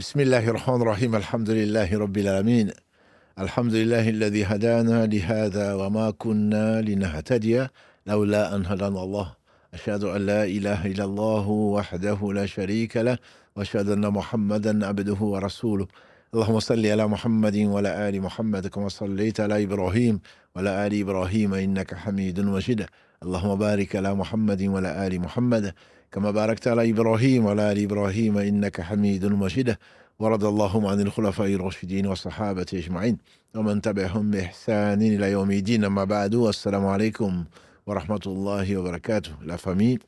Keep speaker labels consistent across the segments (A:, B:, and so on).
A: بسم الله الرحمن الرحيم الحمد لله رب العالمين الحمد لله الذي هدانا لهذا وما كنا لنهتدي لولا أن هدانا الله أشهد أن لا إله إلا الله وحده لا شريك له وأشهد أن محمدا عبده ورسوله اللهم صل على محمد وعلى آل محمد كما صليت على إبراهيم وعلى آل إبراهيم إنك حميد مجيد اللهم بارك على محمد وعلى آل محمد كما باركت على إبراهيم وعلى آل إبراهيم إنك حميد مجيد ورضى اللهم عن الخلفاء الراشدين والصحابة أجمعين ومن تبعهم بإحسان إلى يوم الدين أما بعد السلام عليكم ورحمة الله وبركاته. La famille,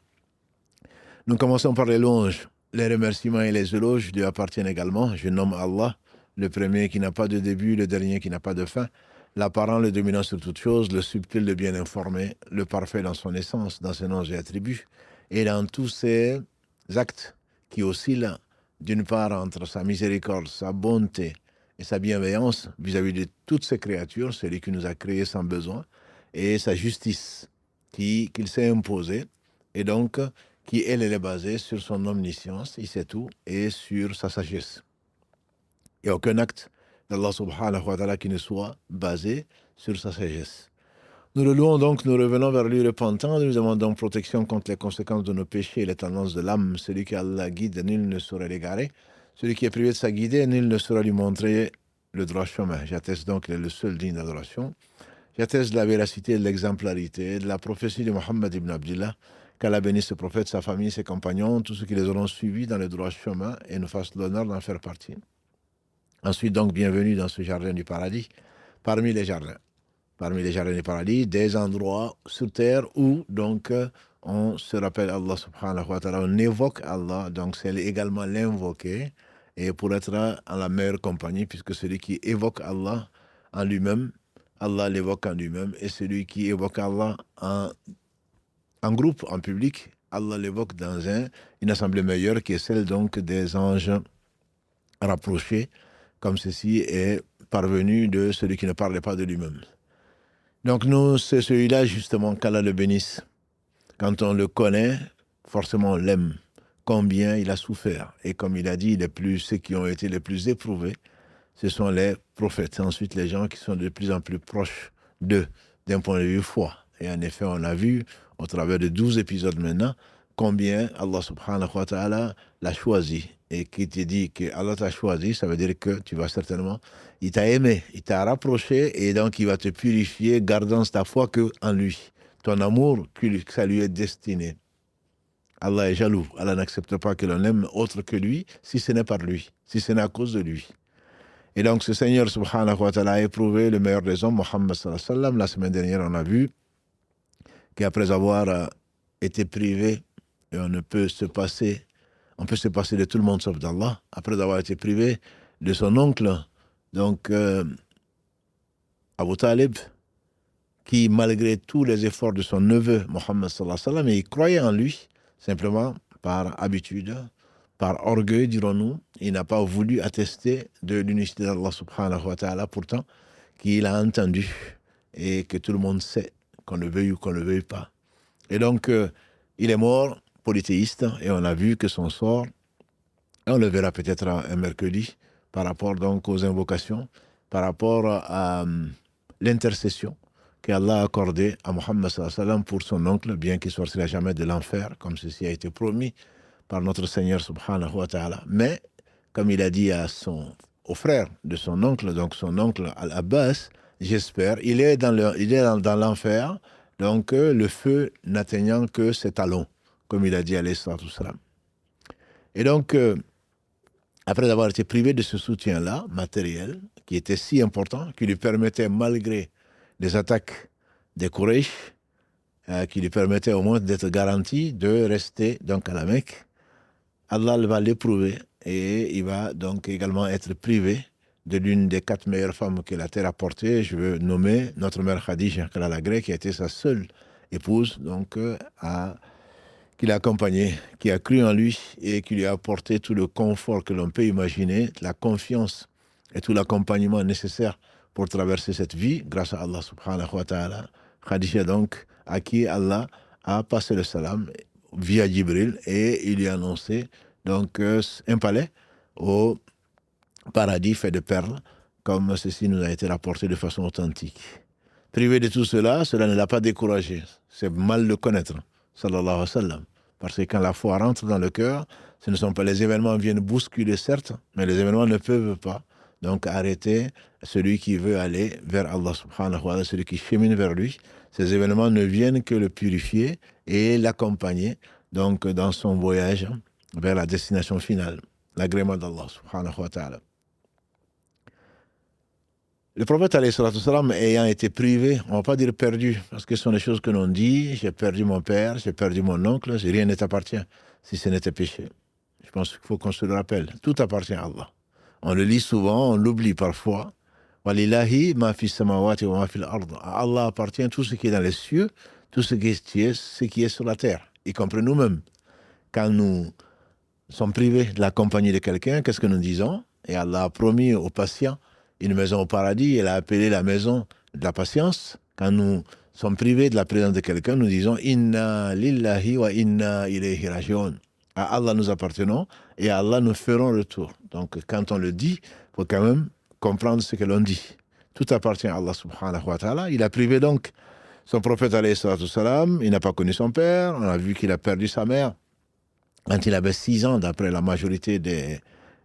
A: nous commençons par les louanges. Les remerciements et les éloges lui appartiennent également. Je nomme Allah, le premier qui n'a pas de début, le dernier qui n'a pas de fin, l'apparent, le dominant sur toute chose, le subtil, le bien informé, le parfait dans son essence, dans ses noms et attributs, et dans tous ses actes qui oscillent d'une part entre sa miséricorde, sa bonté et sa bienveillance vis-à-vis de toutes ses créatures, celui qui nous a créés sans besoin, et sa justice qu'il s'est imposée, et donc qui, elle est basée sur son omniscience, il sait tout, et sur sa sagesse. Il n'y a aucun acte d'Allah subhanahu wa ta'ala qui ne soit basé sur sa sagesse. Nous le louons donc, nous revenons vers lui repentant, nous demandons protection contre les conséquences de nos péchés et les tendances de l'âme. Celui qui Allah guide, nul ne saurait l'égarer. Celui qui est privé de sa guidée, nul ne saura lui montrer le droit chemin. J'atteste donc qu'il est le seul digne d'adoration. J'atteste de la véracité, de l'exemplarité, de la prophétie de Mohammed ibn Abdillah, qu'Allah bénisse ce prophète, sa famille, ses compagnons, tous ceux qui les auront suivis dans le droit chemin et nous fasse l'honneur d'en faire partie. Ensuite donc, bienvenue dans ce jardin du paradis, parmi les jardins du paradis, des endroits sur terre où donc on se rappelle Allah subhanahu wa ta'ala, on évoque Allah, donc c'est également l'invoquer, et pour être en la meilleure compagnie, puisque celui qui évoque Allah en lui-même, Allah l'évoque en lui-même, et celui qui évoque Allah en groupe, en public, Allah l'évoque dans une assemblée meilleure qui est celle donc des anges rapprochés, comme ceci est parvenu de celui qui ne parlait pas de lui-même. Donc nous, c'est celui-là justement qu'Allah le bénisse. Quand on le connaît, forcément on l'aime. Combien il a souffert. Et comme il a dit, ceux qui ont été les plus éprouvés, ce sont les prophètes. Ensuite, les gens qui sont de plus en plus proches d'eux, d'un point de vue foi. Et en effet, on a vu, au travers de 12 épisodes maintenant, combien Allah subhanahu wa ta'ala l'a choisi. Et qui te dit que Allah t'a choisi, ça veut dire que tu vas certainement, il t'a aimé, il t'a rapproché, et donc il va te purifier, gardant ta foi qu'en lui. Ton amour, que ça lui est destiné. Allah est jaloux, Allah n'accepte pas que l'on aime autre que lui, si ce n'est par lui, si ce n'est à cause de lui. Et donc ce Seigneur subhanahu wa ta'ala a éprouvé le meilleur des hommes, Mohammed sallallahu alayhi wa sallam. La semaine dernière, on a vu qu'après avoir été privé, et on peut se passer de tout le monde sauf d'Allah, après avoir été privé de son oncle, donc Abu Talib, qui malgré tous les efforts de son neveu, Mohammed sallallahu alayhi wa sallam, il croyait en lui, simplement par habitude, par orgueil, dirons-nous, il n'a pas voulu attester de l'unicité d'Allah subhanahu wa ta'ala, pourtant, qu'il a entendu, et que tout le monde sait, qu'on le veuille ou qu'on ne le veuille pas. Et donc, il est mort polythéiste, et on a vu que son sort, et on le verra peut-être un mercredi, par rapport donc aux invocations, par rapport à l'intercession qu'Allah a accordée à Mohammed sallallahu alayhi wa sallam pour son oncle, bien qu'il ne sortira jamais de l'enfer, comme ceci a été promis par notre Seigneur subhanahu wa ta'ala. Mais, comme il a dit au frère de son oncle, donc son oncle Al-Abbas, j'espère, il est dans l'enfer, donc le feu n'atteignant que ses talons, comme il a dit alayhi salatu wassalam. Et donc, après avoir été privé de ce soutien-là, matériel, qui était si important, qui lui permettait, malgré les attaques des Quraysh, qui lui permettait au moins d'être garanti de rester donc à la Mecque, Allah va l'éprouver et il va donc également être privé de l'une des 4 meilleures femmes que la terre a portées. Je veux nommer notre mère Khadija, qui a été sa seule épouse, donc qui l'a accompagné, qui a cru en lui et qui lui a apporté tout le confort que l'on peut imaginer, la confiance et tout l'accompagnement nécessaire pour traverser cette vie, grâce à Allah subhanahu wa ta'ala. Khadija donc, à qui Allah a passé le salam via Jibril, et il lui a annoncé donc un palais au paradis fait de perles, comme ceci nous a été rapporté de façon authentique. Privé de tout cela, cela ne l'a pas découragé. C'est mal le connaître, sallallahu alayhi wa sallam. Parce que quand la foi rentre dans le cœur, ce ne sont pas les événements viennent bousculer, certes, mais les événements ne peuvent pas. Donc arrêter celui qui veut aller vers Allah subhanahu wa ta'ala, celui qui chemine vers lui. Ces événements ne viennent que le purifier et l'accompagner donc dans son voyage vers la destination finale, l'agrément d'Allah subhanahu wa ta'ala. Le prophète alayhi salatu wassalam, ayant été privé, on ne va pas dire perdu, parce que ce sont des choses que l'on dit, j'ai perdu mon père, j'ai perdu mon oncle, rien ne t'appartient, si ce n'était péché. Je pense qu'il faut qu'on se le rappelle, tout appartient à Allah. On le lit souvent, on l'oublie parfois. Walillahi ma fi samawati wa ma fil ard. À Allah appartient tout ce qui est dans les cieux, tout ce qui est sur la terre, y compris nous-mêmes. Quand nous sommes privés de la compagnie de quelqu'un, qu'est-ce que nous disons? Et Allah a promis aux patients une maison au paradis, elle a appelé la maison de la patience. Quand nous sommes privés de la présence de quelqu'un, nous disons Inna lillahi wa inna ilayhi raji'un. À Allah nous appartenons et à Allah nous ferons retour. Donc quand on le dit, il faut quand même comprendre ce que l'on dit. Tout appartient à Allah subhanahu wa ta'ala. Il a privé donc son prophète alayhi salatu wassalam, il n'a pas connu son père, on a vu qu'il a perdu sa mère. Quand il avait 6 ans, d'après la majorité des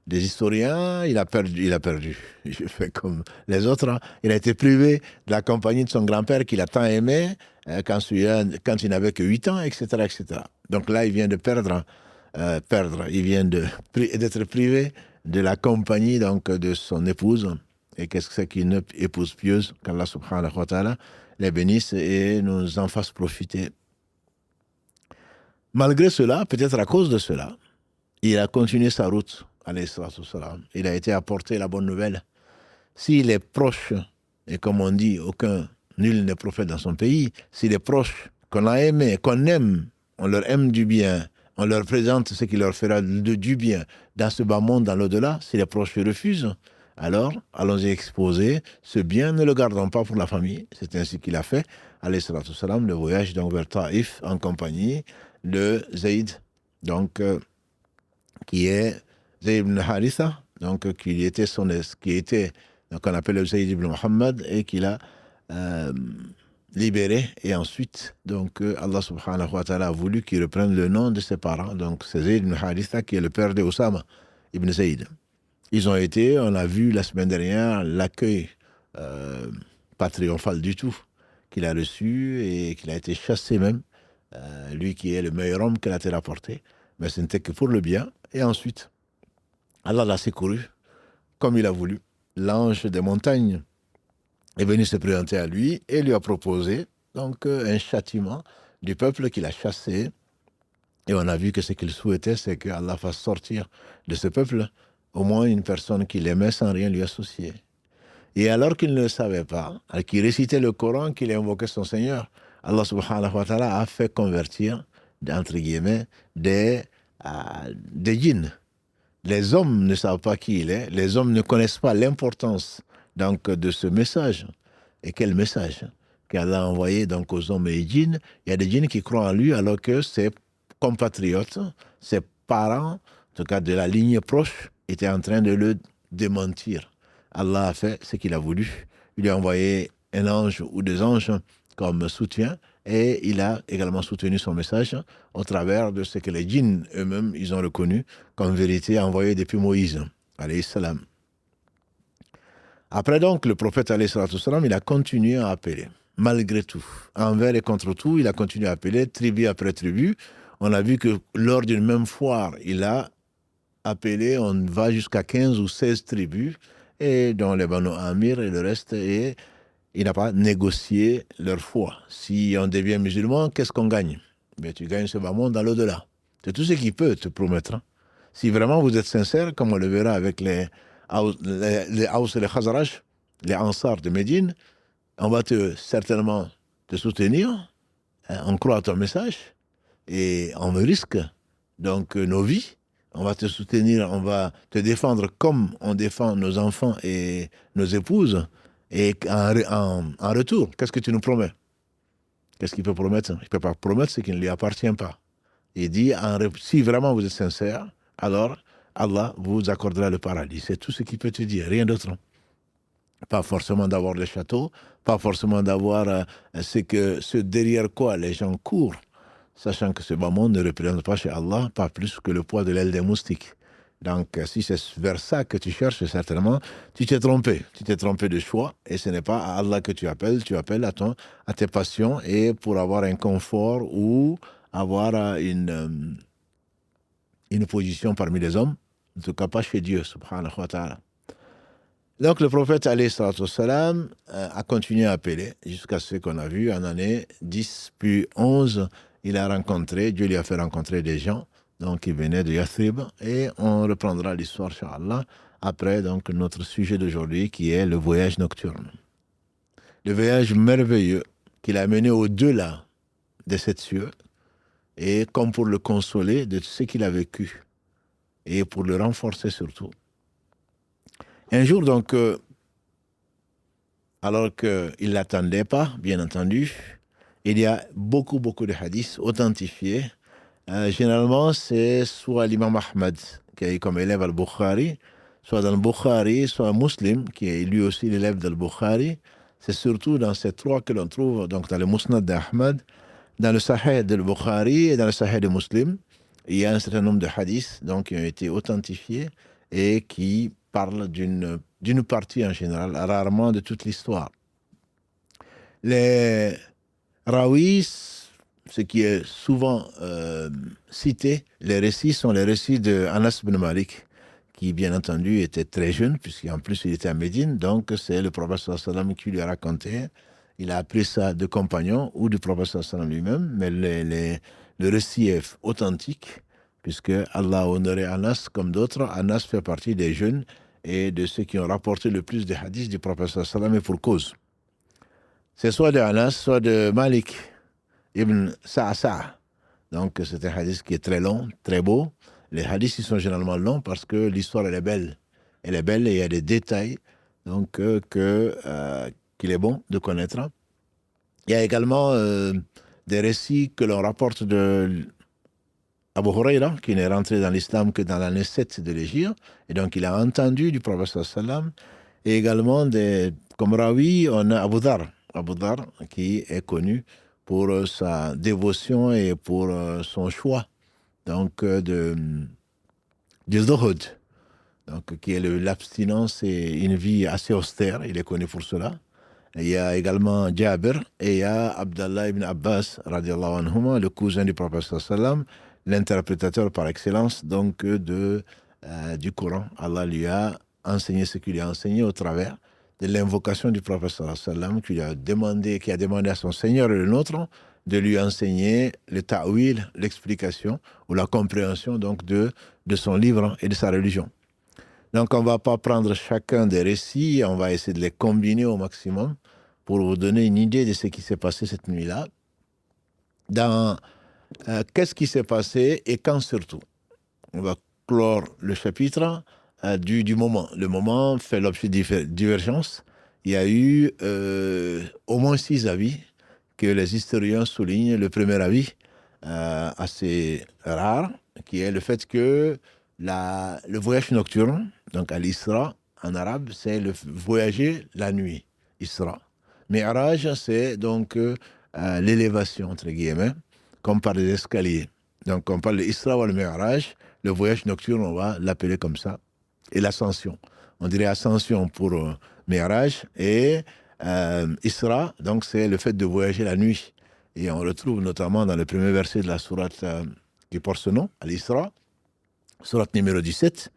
A: historiens, il a perdu. Je fais comme les autres. Hein. Il a été privé de la compagnie de son grand-père qu'il a tant aimé quand il n'avait que 8 ans, etc., etc. Donc là, il vient de perdre. Il vient d'être privé de la compagnie donc, de son épouse. Et qu'est-ce que c'est qu'une épouse pieuse? Qu'Allah subhanahu wa ta'ala les bénisse et nous en fasse profiter. Malgré cela, peut-être à cause de cela, il a continué sa route. Il a été apporté la bonne nouvelle. S'il est proche, et comme on dit, nul n'est prophète dans son pays, s'il est proche, qu'on a aimé, qu'on aime, on leur aime du bien, on leur présente ce qui leur fera du bien dans ce bas monde, dans l'au-delà, si les proches refusent, alors allons-y exposer ce bien, ne le gardons pas pour la famille. C'est ainsi qu'il a fait, alayhi salatu wassalam, le voyage donc vers Taïf en compagnie de Zayd, donc qui est Zayd ibn Haritha, donc qui était donc on appelle Zayd ibn Muhammad et qu'il a libéré, et ensuite donc Allah subhanahu wa ta'ala a voulu qu'il reprenne le nom de ses parents, donc c'est Zayd ibn Haritha qui est le père de Osama ibn Zayd. Ils ont été, on a vu la semaine dernière, l'accueil pas triomphal du tout qu'il a reçu et qu'il a été chassé même, lui qui est le meilleur homme que la terre a porté, mais ce n'était que pour le bien. Et ensuite, Allah l'a secouru comme il a voulu. L'ange des montagnes est venu se présenter à lui et lui a proposé donc un châtiment du peuple qu'il a chassé. Et on a vu que ce qu'il souhaitait, c'est que Allah fasse sortir de ce peuple au moins une personne qu'il aimait sans rien lui associer. Et alors qu'il ne le savait pas, qu'il récitait le Coran, qu'il invoquait son Seigneur, Allah subhanahu wa ta'ala a fait convertir, entre guillemets, des djinns. Les hommes ne savent pas qui il est, les hommes ne connaissent pas l'importance donc, de ce message. Et quel message qu'Allah a envoyé donc, aux hommes et aux djinns? Il y a des djinns qui croient en lui alors que ses compatriotes, ses parents, en tout cas de la ligne proche, étaient en train de le démentir. Allah a fait ce qu'il a voulu. Il lui a envoyé un ange ou des anges comme soutien et il a également soutenu son message au travers de ce que les djinns eux-mêmes ils ont reconnu comme vérité envoyée depuis Moïse, alayhi salam. Après donc, le prophète alayhi salam, il a continué à appeler, malgré tout. Envers et contre tout, il a continué à appeler, tribu après tribu. On a vu que lors d'une même foire, il a appelé, on va jusqu'à 15 ou 16 tribus, et dont les Banu Amir et le reste, et il n'a pas négocié leur foi. Si on devient musulman, qu'est-ce qu'on gagne? Ben, tu gagnes ce bas monde dans l'au-delà. C'est tout ce qu'il peut te promettre. Hein. Si vraiment vous êtes sincère, comme on le verra avec les Aws et les Khazraj, les Ansar de Médine, on va certainement te soutenir, hein, on croit à ton message, et on risque donc nos vies. On va te soutenir, on va te défendre comme on défend nos enfants et nos épouses. Et en retour, qu'est-ce que tu nous promets? Qu'est-ce qu'il peut promettre? Il ne peut pas promettre ce qui ne lui appartient pas. Il dit, si vraiment vous êtes sincère, alors Allah vous accordera le paradis. C'est tout ce qu'il peut te dire, rien d'autre. Pas forcément d'avoir le château, pas forcément d'avoir ce derrière quoi les gens courent, sachant que ce bas monde ne représente pas chez Allah pas plus que le poids de l'aile des moustiques. Donc, si c'est vers ça que tu cherches, certainement, tu t'es trompé. Tu t'es trompé de choix et ce n'est pas à Allah que tu appelles à tes passions et pour avoir un confort ou avoir une position parmi les hommes, en tout cas pas chez Dieu, subhanahu wa ta'ala. Donc, le prophète, alayhi salatu wassalam, a continué à appeler jusqu'à ce qu'on a vu en année 10, puis 11, Dieu lui a fait rencontrer des gens. Donc, il venait de Yathrib et on reprendra l'histoire, Inch'Allah, après donc, notre sujet d'aujourd'hui qui est le voyage nocturne. Le voyage merveilleux qu'il a mené au-delà de sept cieux et comme pour le consoler de ce qu'il a vécu et pour le renforcer surtout. Un jour, donc, alors qu'il ne l'attendait pas, bien entendu, il y a beaucoup de hadiths authentifiés. Généralement, c'est soit l'imam Ahmad, qui a eu comme élève al-Bukhari, soit dans le Bukhari, soit Muslim, qui est lui aussi l'élève d'al-Bukhari. C'est surtout dans ces trois que l'on trouve, donc dans le Musnad d'Ahmad, dans le Sahih de Bukhari et dans le Sahih de Muslim. Il y a un certain nombre de hadiths donc, qui ont été authentifiés et qui parlent d'une partie en général, rarement de toute l'histoire. Les rawis, ce qui est souvent cité, les récits sont les récits de Anas ibn Malik, qui bien entendu était très jeune, puisqu'en plus il était à Médine, donc c'est le prophète sallallahu alayhi wa sallam qui lui a raconté. Il a appris ça de compagnons ou du prophète sallallahu alayhi wa sallam lui-même, mais le récit est authentique, puisque Allah a honoré Anas comme d'autres. Anas fait partie des jeunes et de ceux qui ont rapporté le plus de hadiths du prophète sallallahu alayhi wa sallam, et pour cause. C'est soit de Anas, soit de Malik ibn Sa'sa'. Donc c'est un hadith qui est très long, très beau. Les hadiths ils sont généralement longs parce que l'histoire elle est belle. Elle est belle et il y a des détails donc qu'il est bon de connaître. Il y a également des récits que l'on rapporte de Abu Huraira, qui n'est rentré dans l'islam que dans l'année 7 de l'Hégire, et donc il a entendu du prophète sallallahu alayhi wa sallam. Et également comme rawi, on a Abu Dhar, qui est connu pour sa dévotion et pour son choix donc du zuhud, donc qui est l'abstinence et une vie assez austère. Il est connu pour cela. Et il y a également Jabir et il y a Abdallah ibn Abbas radiallahu anhuma, le cousin du prophète sallallahu alayhi wa sallam, l'interprétateur par excellence donc du Coran. Allah lui a enseigné ce qu'il lui a enseigné au travers de l'invocation du prophète sallallahu alayhi wa sallam, qui a demandé à son Seigneur et le nôtre de lui enseigner le ta'wil, l'explication ou la compréhension donc de son livre et de sa religion. Donc on ne va pas prendre chacun des récits, on va essayer de les combiner au maximum pour vous donner une idée de ce qui s'est passé cette nuit-là. Qu'est-ce qui s'est passé et quand surtout. On va clore le chapitre du moment. Le moment fait l'objet de divergences. Il y a eu au moins 6 avis que les historiens soulignent. Le premier avis, assez rare, qui est le fait que le voyage nocturne, donc à l'Isra, en arabe, c'est le voyager la nuit, Isra. Mi'raj, c'est donc l'élévation, entre guillemets, comme par des escaliers. Donc on parle de Isra ou le Mi'raj, le voyage nocturne, on va l'appeler comme ça, et l'ascension. On dirait ascension pour Mi'raj, et Isra, donc c'est le fait de voyager la nuit. Et on retrouve notamment dans le premier verset de la sourate qui porte ce nom, à l'Isra, sourate numéro 17,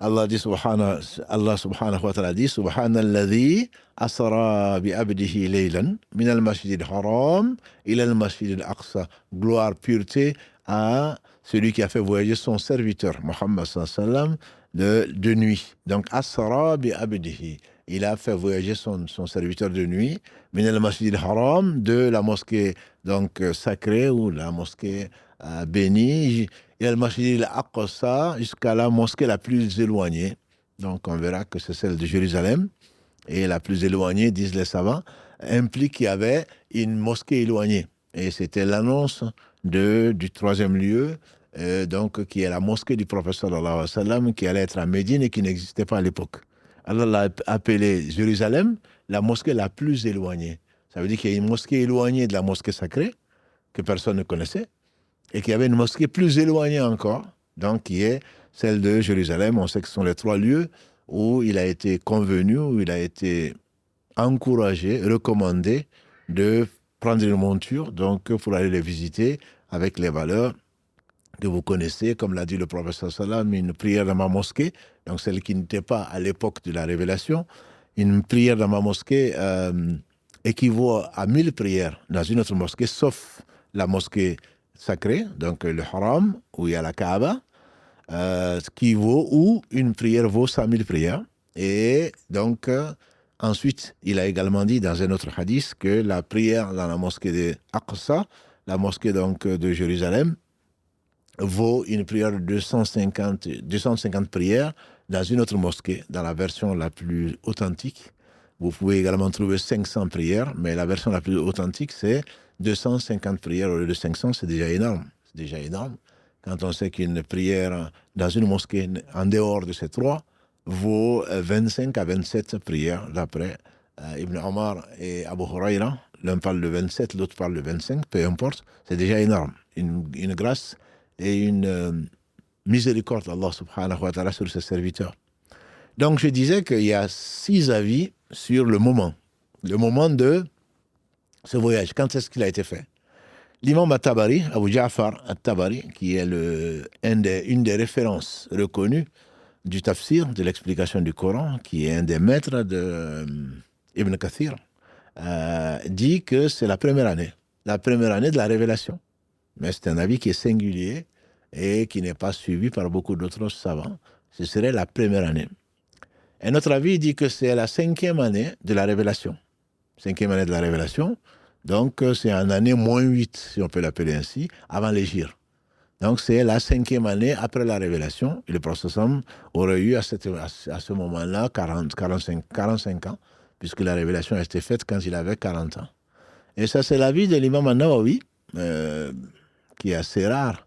A: Allah subhanahu wa ta'ala dit Subhanalladhi asra bi abdihi laylan min al-masjid al-haram ila al-masjid al-aqsa. Gloire, pureté à celui qui a fait voyager son serviteur, Muhammad sallallahu alayhi wa sallam, de nuit. Donc, asra bi abdihi. Il a fait voyager son serviteur de nuit, min al-masjid al-haram, de la mosquée donc sacrée ou la mosquée bénie, il y a le masjid al-Aqsa jusqu'à la mosquée la plus éloignée. Donc on verra que c'est celle de Jérusalem. Et la plus éloignée, disent les savants, implique qu'il y avait une mosquée éloignée. Et c'était l'annonce du troisième lieu donc, qui est la mosquée du prophète sallallahu alayhi wa sallam, qui allait être à Médine et qui n'existait pas à l'époque. Allah l'a appelée Jérusalem, la mosquée la plus éloignée. Ça veut dire qu'il y a une mosquée éloignée de la mosquée sacrée, que personne ne connaissait, et qu'il y avait une mosquée plus éloignée encore, donc qui est celle de Jérusalem. On sait que ce sont les 3 lieux où il a été convenu, où il a été encouragé, recommandé de prendre une monture, donc pour aller les visiter avec les valeurs que vous connaissez, comme l'a dit le prophète sallam, une prière dans ma mosquée, donc celle qui n'était pas à l'époque de la révélation. Une prière dans ma mosquée équivaut à 1000 prières dans une autre mosquée, sauf la mosquée sacrée, donc le haram, où il y a la Kaaba, où une prière vaut 100 000 prières. Et donc, ensuite, il a également dit dans un autre hadith que la prière dans la mosquée de Aqsa, la mosquée donc de Jérusalem, vaut une prière de 250 prières dans une autre mosquée, dans la version la plus authentique. Vous pouvez également trouver 500 prières, mais la version la plus authentique, c'est 250 prières au lieu de 500, c'est déjà énorme. C'est déjà énorme. Quand on sait qu'une prière dans une mosquée en dehors de ces 3 vaut 25 à 27 prières, d'après Ibn Omar et Abu Huraira. L'un parle de 27, l'autre parle de 25, peu importe. C'est déjà énorme. Une grâce et une miséricorde d'Allah subhanahu wa ta'ala sur ses serviteurs. Donc je disais qu'il y a 6 avis sur le moment de ce voyage. Quand est-ce qu'il a été fait? L'imam At-Tabari, Abu Ja'far At-Tabari, qui est une des références reconnues du tafsir, de l'explication du Coran, qui est un des maîtres de Ibn Kathir, dit que c'est la première année de la révélation. Mais c'est un avis qui est singulier et qui n'est pas suivi par beaucoup d'autres savants. Ce serait la première année. Un autre avis dit que c'est la 5e année de la révélation. 5e année de la révélation, donc c'est en année -8, si on peut l'appeler ainsi, avant l'Hégire. Donc c'est la 5e année après la révélation. Et le prophète aurait eu à ce moment-là 45 ans, puisque la révélation a été faite quand il avait 40 ans. Et ça, c'est l'avis de l'imam An-Nawawi, qui est assez rare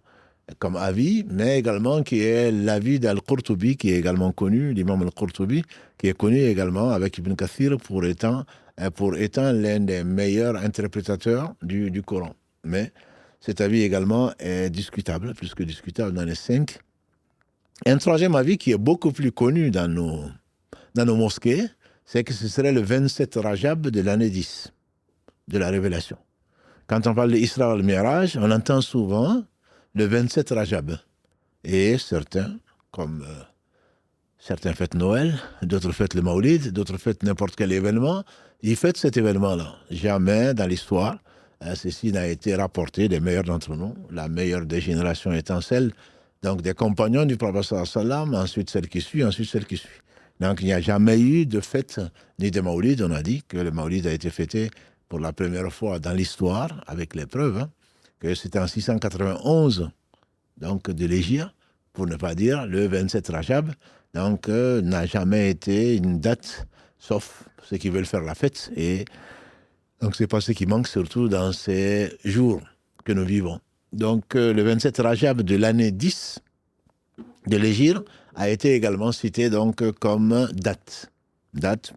A: comme avis, mais également qui est l'avis d'Al-Qurtubi, qui est également connu, l'imam Al-Qurtubi, qui est connu également avec Ibn Kathir pour étant l'un des meilleurs interprétateurs du Coran. Mais cet avis également est discutable, plus que discutable dans les 5. Un 3e avis qui est beaucoup plus connu dans nos mosquées, c'est que ce serait le 27 Rajab de l'année 10 de la révélation. Quand on parle d'Isra al-Mi'raj, on entend souvent le 27 Rajab. Et certains, comme certains fêtent Noël, d'autres fêtent le Maulid, d'autres fêtent n'importe quel événement, ils fêtent cet événement-là. Jamais dans l'histoire, ceci n'a été rapporté des meilleurs d'entre nous, la meilleure des générations étant celle donc des compagnons du prophète sallallahu alayhi wa sallam, ensuite celle qui suit, ensuite celle qui suit. Donc il n'y a jamais eu de fête ni de Maulid. On a dit que le Maulid a été fêté pour la première fois dans l'histoire, avec les preuves, que c'était en 691, donc de l'Hégire, pour ne pas dire le 27 Rajab, donc n'a jamais été une date, sauf ceux qui veulent faire la fête, et donc c'est pas ce qui manque surtout dans ces jours que nous vivons. Donc le 27 Rajab de l'année 10 de l'Hégire a été également cité donc comme date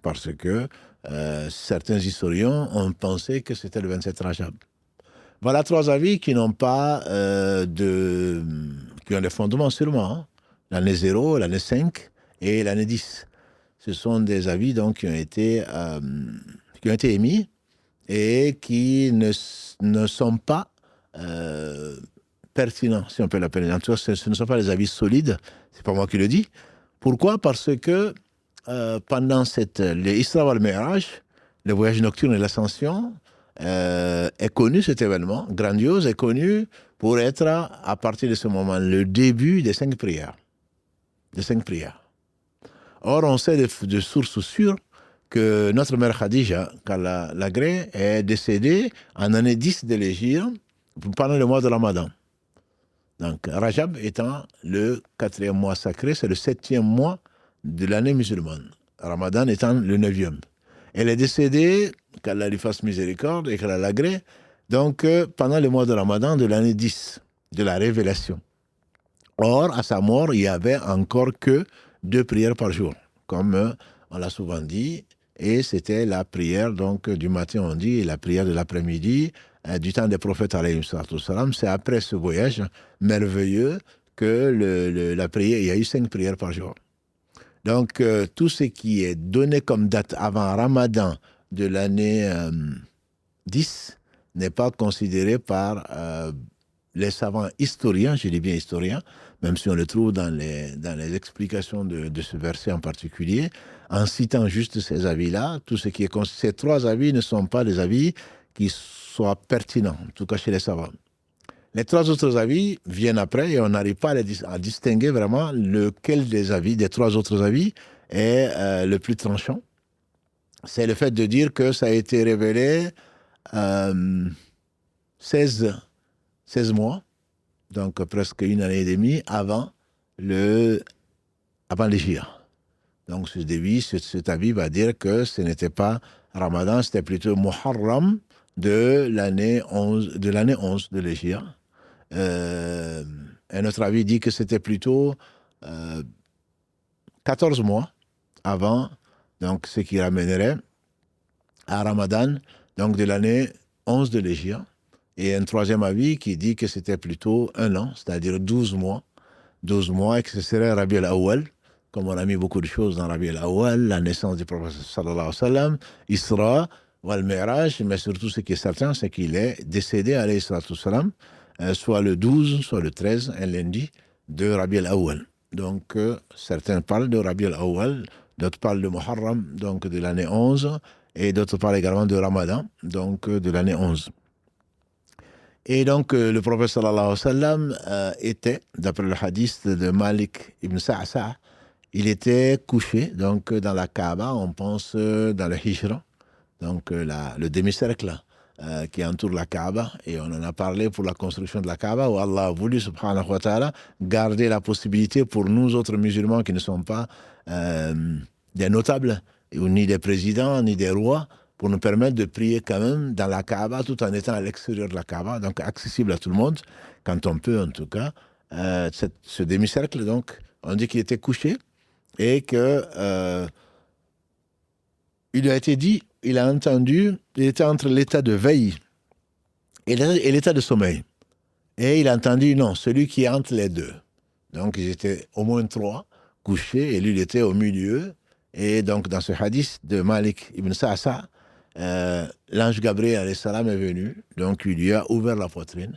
A: parce que certains historiens ont pensé que c'était le 27 Rajab. Voilà 3 avis qui n'ont pas qui ont des fondements sûrement. Hein. L'année 0, l'année 5 et l'année 10. Ce sont des avis donc qui ont été émis et qui ne sont pas pertinents, si on peut l'appeler. En tout cas, ce ne sont pas des avis solides. C'est pas moi qui le dis. Pourquoi? Parce que pendant l'Isra wal-Mi'raj, le voyage nocturne et l'ascension, est connu, cet événement grandiose, est connu pour être, à partir de ce moment, le début des 5 prières. Or, on sait de sources sûres que notre mère Khadija, Lagré, est décédée en année 10 de l'Hégire, pendant le mois de Ramadan. Donc, Rajab étant le 4e mois sacré, c'est le 7e mois de l'année musulmane. Ramadan étant le 9e. Elle est décédée, qu'Allah lui fasse miséricorde et qu'Allah l'agrée, donc pendant le mois de Ramadan de l'année 10 de la révélation. Or, à sa mort, il n'y avait encore que 2 prières par jour, comme on l'a souvent dit, et c'était la prière donc du matin, on dit, et la prière de l'après-midi, du temps des prophètes, alayhi salatu wassalam. C'est après ce voyage merveilleux que la prière, il y a eu 5 prières par jour. Donc, tout ce qui est donné comme date avant Ramadan de l'année 10 n'est pas considéré par les savants historiens, je dis bien historiens, même si on le trouve dans les explications de ce verset en particulier, en citant juste ces avis-là. Tout ce qui est ces 3 avis ne sont pas des avis qui soient pertinents, en tout cas chez les savants. Les 3 autres avis viennent après et on n'arrive pas à distinguer vraiment lequel des 3 autres avis est le plus tranchant. C'est le fait de dire que ça a été révélé 16 mois, donc presque une année et demie avant l'Hégire. Donc cet avis va dire que ce n'était pas Ramadan, c'était plutôt Muharram de l'année 11 de l'Hégire. Un autre avis dit que c'était plutôt 14 mois avant, donc ce qui ramènerait à Ramadan, donc de l'année 11 de l'Hégire. Et un troisième avis qui dit que c'était plutôt 1 an, c'est-à-dire 12 mois. 12 mois et que ce serait Rabi al-Awwal, comme on a mis beaucoup de choses dans Rabi al-Awwal, la naissance du prophète sallallahu alayhi wa sallam, Isra, wal Mi'raj, mais surtout ce qui est certain, c'est qu'il est décédé alayhi salatu wa sallam, soit le 12, soit le 13, un lundi, de Rabi al-Awwal. Donc, certains parlent de Rabi al-Awwal, d'autres parlent de Muharram, donc de l'année 11, et d'autres parlent également de Ramadan, donc de l'année 11. Et donc, le prophète sallallahu alayhi wa sallam était, d'après le hadith de Malik ibn Sa'sa', il était couché donc, dans la Kaaba, on pense dans le Hijra, donc le demi-cercle qui entoure la Kaaba, et on en a parlé pour la construction de la Kaaba, où Allah a voulu, subhanahu wa ta'ala, garder la possibilité pour nous autres musulmans qui ne sont pas des notables, ni des présidents, ni des rois, pour nous permettre de prier quand même dans la Kaaba, tout en étant à l'extérieur de la Kaaba, donc accessible à tout le monde, quand on peut en tout cas. Ce demi-cercle, donc, on dit qu'il était couché, et que il lui a été dit, il a entendu, il était entre l'état de veille et l'état de sommeil. Et il a entendu, non, celui qui est entre les deux. Donc, ils étaient au moins 3 couchés, et lui, il était au milieu. Et donc, dans ce hadith de Malik ibn Sa'sa', l'ange Gabriel alayhi salam est venu, donc il lui a ouvert la poitrine.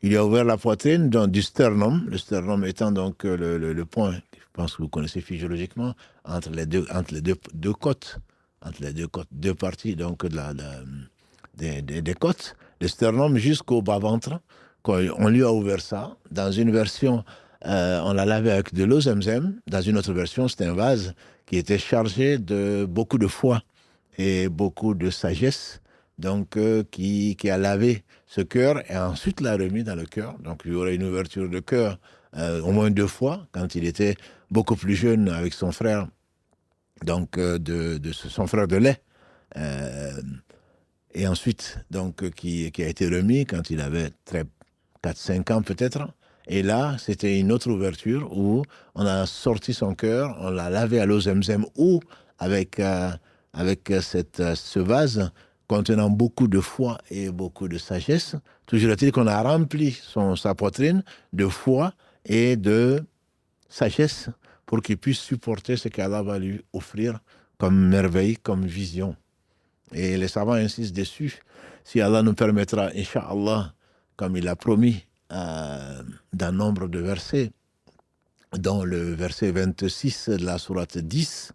A: Il lui a ouvert la poitrine donc, du sternum, le sternum étant donc le point, je pense que vous connaissez physiologiquement, entre les deux côtes, entre les 2 parties donc des côtes, le sternum jusqu'au bas-ventre. On lui a ouvert ça. Dans une version, on l'a lavé avec de l'eau Zemzem. Dans une autre version, c'était un vase qui était chargé de beaucoup de foi et beaucoup de sagesse, donc qui a lavé ce cœur et ensuite l'a remis dans le cœur. Donc il y aurait une ouverture de cœur au moins 2 fois quand il était beaucoup plus jeune avec son frère, donc son frère de lait, et ensuite donc qui a été remis quand il avait 4-5 ans peut-être. Et là, c'était une autre ouverture où on a sorti son cœur, on l'a lavé à l'eau Zemzem ou avec ce vase contenant beaucoup de foi et beaucoup de sagesse. Toujours est-il qu'on a rempli sa poitrine de foi et de sagesse pour qu'il puisse supporter ce qu'Allah va lui offrir comme merveille, comme vision. Et les savants insistent dessus. Si Allah nous permettra, Inch'Allah, comme il a promis d'un nombre de versets, dont le verset 26 de la sourate 10,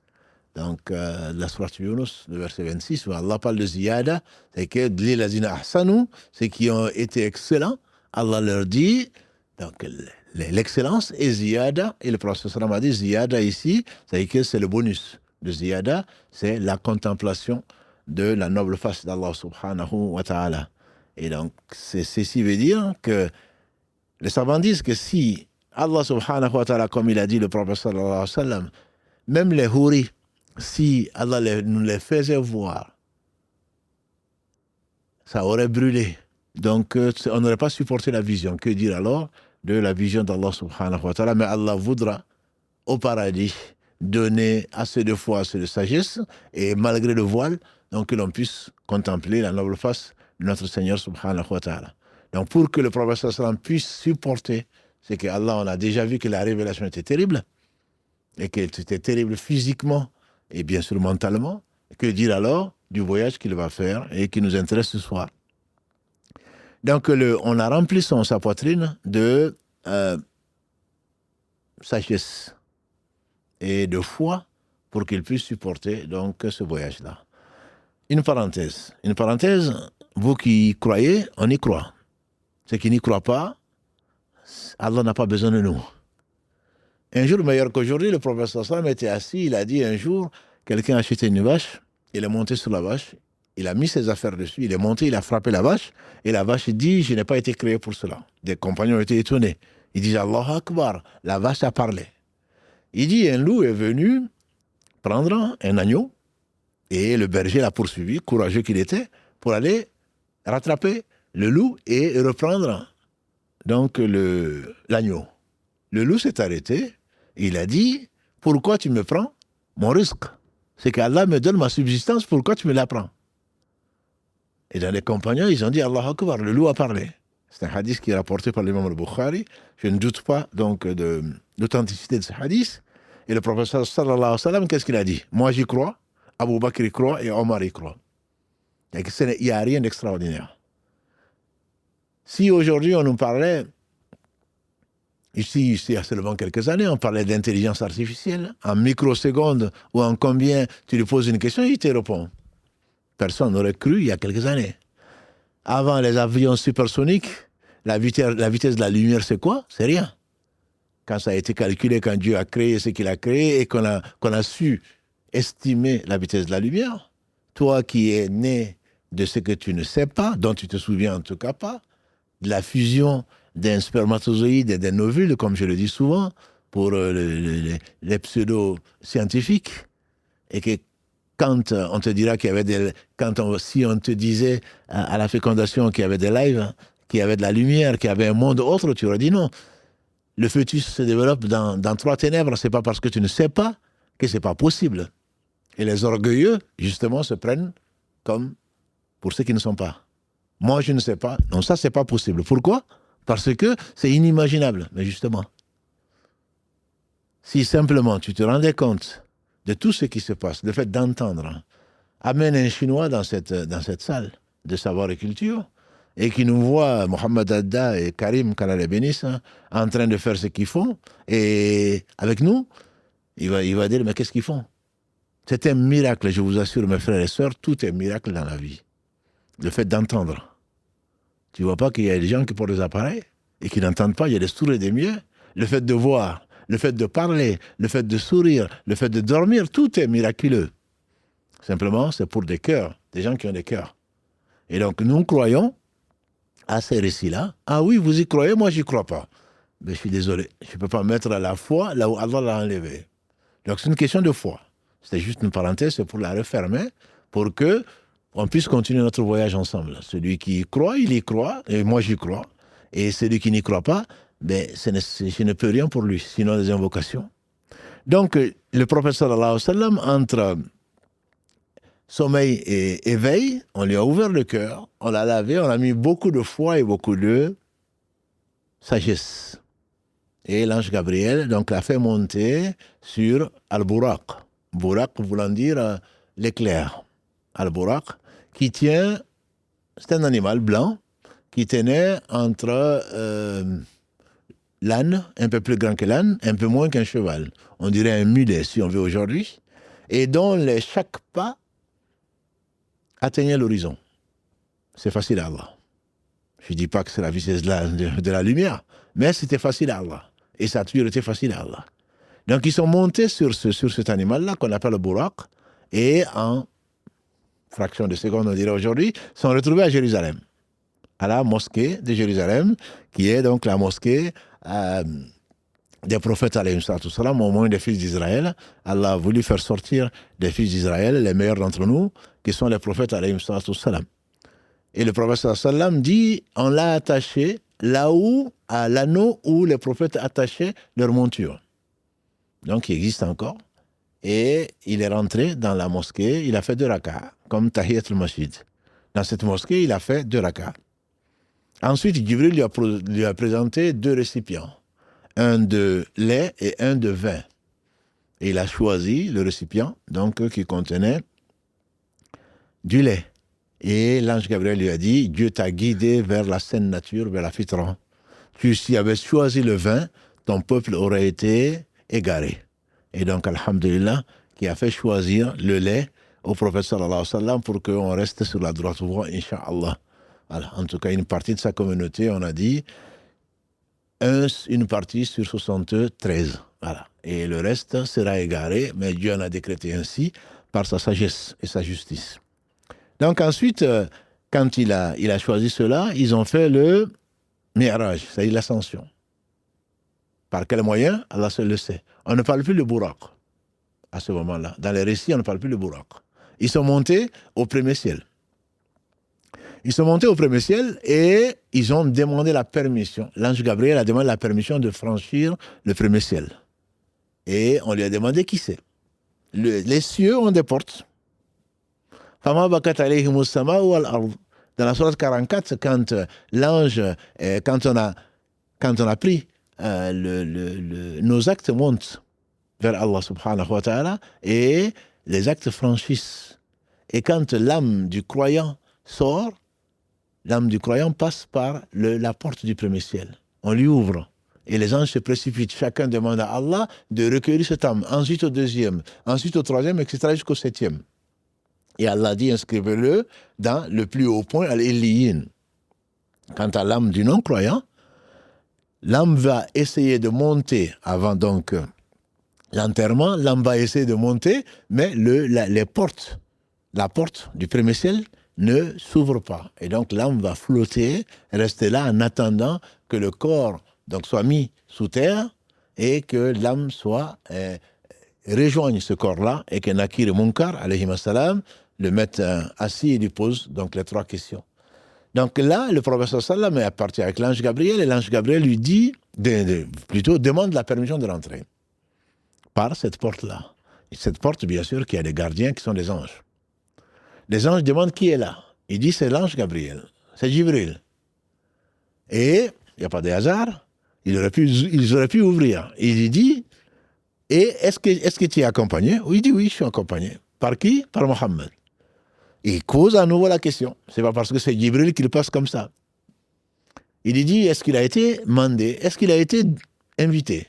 A: donc la sourate Yunus, le verset 26, où Allah parle de ziyada, c'est que l'ilazina ahsanu, ceux qui ont été excellents, Allah leur dit, donc l'excellence est ziyada, et le prophète sallam a dit ziyada ici, c'est que c'est le bonus. Le ziyada, c'est la contemplation de la noble face d'Allah subhanahu wa ta'ala. Et donc, ceci veut dire que les savants disent que si Allah subhanahu wa ta'ala, comme il a dit le prophète sallallahu alayhi wa sallam, même les houris, si Allah nous les faisait voir, ça aurait brûlé. Donc, on n'aurait pas supporté la vision. Que dire alors de la vision d'Allah subhanahu wa ta'ala, mais Allah voudra au paradis donner assez de foi, assez de sagesse, et malgré le voile, donc que l'on puisse contempler la noble face de notre Seigneur subhanahu wa ta'ala. Donc pour que le prophète sallallahu alayhi wa sallam puisse supporter, c'est qu'Allah, on a déjà vu que la révélation était terrible, et qu'elle était terrible physiquement, et bien sûr mentalement. Que dire alors du voyage qu'il va faire et qui nous intéresse ce soir. Donc on a rempli sa poitrine de sagesse et de foi pour qu'il puisse supporter donc ce voyage-là. Une parenthèse, vous qui croyez, on y croit. Ceux qui n'y croient pas, Allah n'a pas besoin de nous. Un jour meilleur qu'aujourd'hui, le prophète sallallahu alayhi wa sallam était assis, il a dit un jour, quelqu'un a acheté une vache, il est monté sur la vache, il a mis ses affaires dessus, il est monté, il a frappé la vache, et la vache dit, je n'ai pas été créé pour cela. Des compagnons étaient étonnés. Ils disent, Allahu Akbar, la vache a parlé. Il dit, un loup est venu prendre un agneau, et le berger l'a poursuivi, courageux qu'il était, pour aller rattraper le loup et reprendre donc l'agneau. Le loup s'est arrêté, et il a dit, pourquoi tu me prends mon risque? C'est qu'Allah me donne ma subsistance, pourquoi tu me la prends? Et dans les compagnons, ils ont dit, Allahu Akbar, le loup a parlé. C'est un hadith qui est rapporté par l'imam al-Bukhari. Je ne doute pas donc de l'authenticité de ce hadith. Et le prophète sallallahu alayhi wa sallam, qu'est-ce qu'il a dit? Moi j'y crois, Abu Bakr y croit et Omar y croit. Il n'y a rien d'extraordinaire. Si aujourd'hui on nous parlait, ici, il y a seulement quelques années, on parlait d'intelligence artificielle. En microsecondes ou en combien tu lui poses une question, il te répond. Personne n'aurait cru il y a quelques années. Avant les avions supersoniques, la vitesse de la lumière, c'est quoi? C'est rien. Quand ça a été calculé, quand Dieu a créé ce qu'il a créé et qu'on a su estimer la vitesse de la lumière, toi qui es né de ce que tu ne sais pas, dont tu te souviens en tout cas pas, de la fusion d'un spermatozoïde et d'un ovule, comme je le dis souvent, pour les pseudo-scientifiques, et que quand on te dira qu'il y avait si on te disait à la fécondation qu'il y avait des lives, qu'il y avait de la lumière, qu'il y avait un monde autre, tu aurais dit non. Le fœtus se développe dans trois ténèbres, c'est pas parce que tu ne sais pas que c'est pas possible. Et les orgueilleux, justement, se prennent comme pour ceux qui ne sont pas. Moi, je ne sais pas. Non, ça, c'est pas possible. Pourquoi? Parce que c'est inimaginable. Mais justement, si simplement tu te rendais compte de tout ce qui se passe, le fait d'entendre, amène un Chinois dans cette salle de savoir et culture, et qui nous voit, Mohamed Adda et Karim, qu'Allah les bénisse, en train de faire ce qu'ils font, et avec nous, il va dire, mais qu'est-ce qu'ils font? C'est un miracle, je vous assure, mes frères et sœurs, tout est miracle dans la vie. Le fait d'entendre. Tu ne vois pas qu'il y a des gens qui portent des appareils et qui n'entendent pas, il y a des sourds et des muets. Le fait de voir, le fait de parler, le fait de sourire, le fait de dormir, tout est miraculeux. Simplement, c'est pour des cœurs, des gens qui ont des cœurs. Et donc, nous croyons à ces récits-là. Ah oui, vous y croyez, moi, j'y crois pas. Mais je suis désolé, je ne peux pas mettre la foi là où Allah l'a enlevé. Donc, c'est une question de foi. C'était juste une parenthèse, c'est pour la refermer, pour que on puisse continuer notre voyage ensemble. Celui qui y croit, il y croit, et moi j'y crois. Et celui qui n'y croit pas, ben, je ne peux rien pour lui, sinon des invocations. Donc, le prophète sallallahu alayhi wa sallam, entre sommeil et éveil, on lui a ouvert le cœur, on l'a lavé, on a mis beaucoup de foi et beaucoup de sagesse. Et l'ange Gabriel, donc, l'a fait monter sur Al-Buraq. Buraq voulant dire l'éclair. Al-Buraq, qui tient, c'est un animal blanc, qui tenait entre l'âne, un peu plus grand que l'âne, un peu moins qu'un cheval. On dirait un mulet, si on veut aujourd'hui, et dont chaque pas atteignait l'horizon. C'est facile à Allah. Je ne dis pas que c'est la vitesse de la lumière, mais c'était facile à Allah. Et ça a toujours été facile à Allah. Donc ils sont montés sur cet animal-là, qu'on appelle le Buraq, et en fraction de seconde, on dirait aujourd'hui, sont retrouvés à Jérusalem, à la mosquée de Jérusalem, qui est donc la mosquée des prophètes, alayhi salam, au moins des fils d'Israël. Allah a voulu faire sortir des fils d'Israël, les meilleurs d'entre nous, qui sont les prophètes, alayhi salam. Et le prophète sallam dit, on l'a attaché là où, à l'anneau où les prophètes attachaient leur monture. Donc, il existe encore. Et il est rentré dans la mosquée, il a fait 2 rak'ahs, comme Tahiyat al-Masjid. Dans cette mosquée, il a fait 2 rak'ahs. Ensuite, Jibril lui a présenté 2 récipients, un de lait et un de vin. Et il a choisi le récipient, donc, qui contenait du lait. Et l'ange Gabriel lui a dit, Dieu t'a guidé vers la saine nature, vers la fitra. Si tu avais choisi le vin, ton peuple aurait été égaré. Et donc, alhamdulillah, qui a fait choisir le lait au prophète sallallahu alayhi wa sallam pour qu'on reste sur la droite voie, incha'Allah. Voilà. En tout cas, une partie de sa communauté, on a dit, une partie sur 73. Voilà. Et le reste sera égaré, mais Dieu en a décrété ainsi par sa sagesse et sa justice. Donc ensuite, quand il a choisi cela, ils ont fait le mi'raj, c'est-à-dire l'ascension. Par quel moyen? Allah seul le sait. On ne parle plus le Buraq à ce moment-là. Dans les récits, on ne parle plus le Buraq. Ils sont montés au premier ciel. Ils sont montés au premier ciel et ils ont demandé la permission. L'ange Gabriel a demandé la permission de franchir le premier ciel. Et on lui a demandé qui c'est. Les cieux ont des portes. Dans la sourate 44, quand l'ange, quand on a pris, nos actes montent vers Allah subhanahu wa ta'ala et les actes franchissent. Et quand l'âme du croyant sort, l'âme du croyant passe par la porte du premier ciel. On lui ouvre. Et les anges se précipitent. Chacun demande à Allah de recueillir cette âme. Ensuite au deuxième, ensuite au troisième, etc. jusqu'au septième. Et Allah dit, inscrivez-le dans le plus haut point, al-Illiyin. Quant à l'âme du non-croyant, l'âme va essayer de monter avant donc l'enterrement, l'âme va essayer de monter, mais la porte du premier ciel ne s'ouvre pas. Et donc l'âme va flotter, rester là en attendant que le corps donc, soit mis sous terre et que l'âme rejoigne ce corps-là et que Nakir et Munkar, alayhi salam, le mettent assis et lui posent donc les 3 questions. Donc là, le prophète sallam est parti avec l'ange Gabriel et l'ange Gabriel lui dit, plutôt demande la permission de rentrer par cette porte-là. Et cette porte, bien sûr, qui a des gardiens qui sont des anges. Les anges demandent qui est là. Il dit c'est l'ange Gabriel, c'est Jibril. Et il n'y a pas de hasard, ils auraient pu ouvrir. Il lui dit, et est-ce que tu es accompagné? Oui, il dit oui, je suis accompagné. Par qui? Par Mohammed. Il pose à nouveau la question. C'est pas parce que c'est Jibril qu'il passe comme ça. Il lui dit, est-ce qu'il a été mandé? Est-ce qu'il a été invité?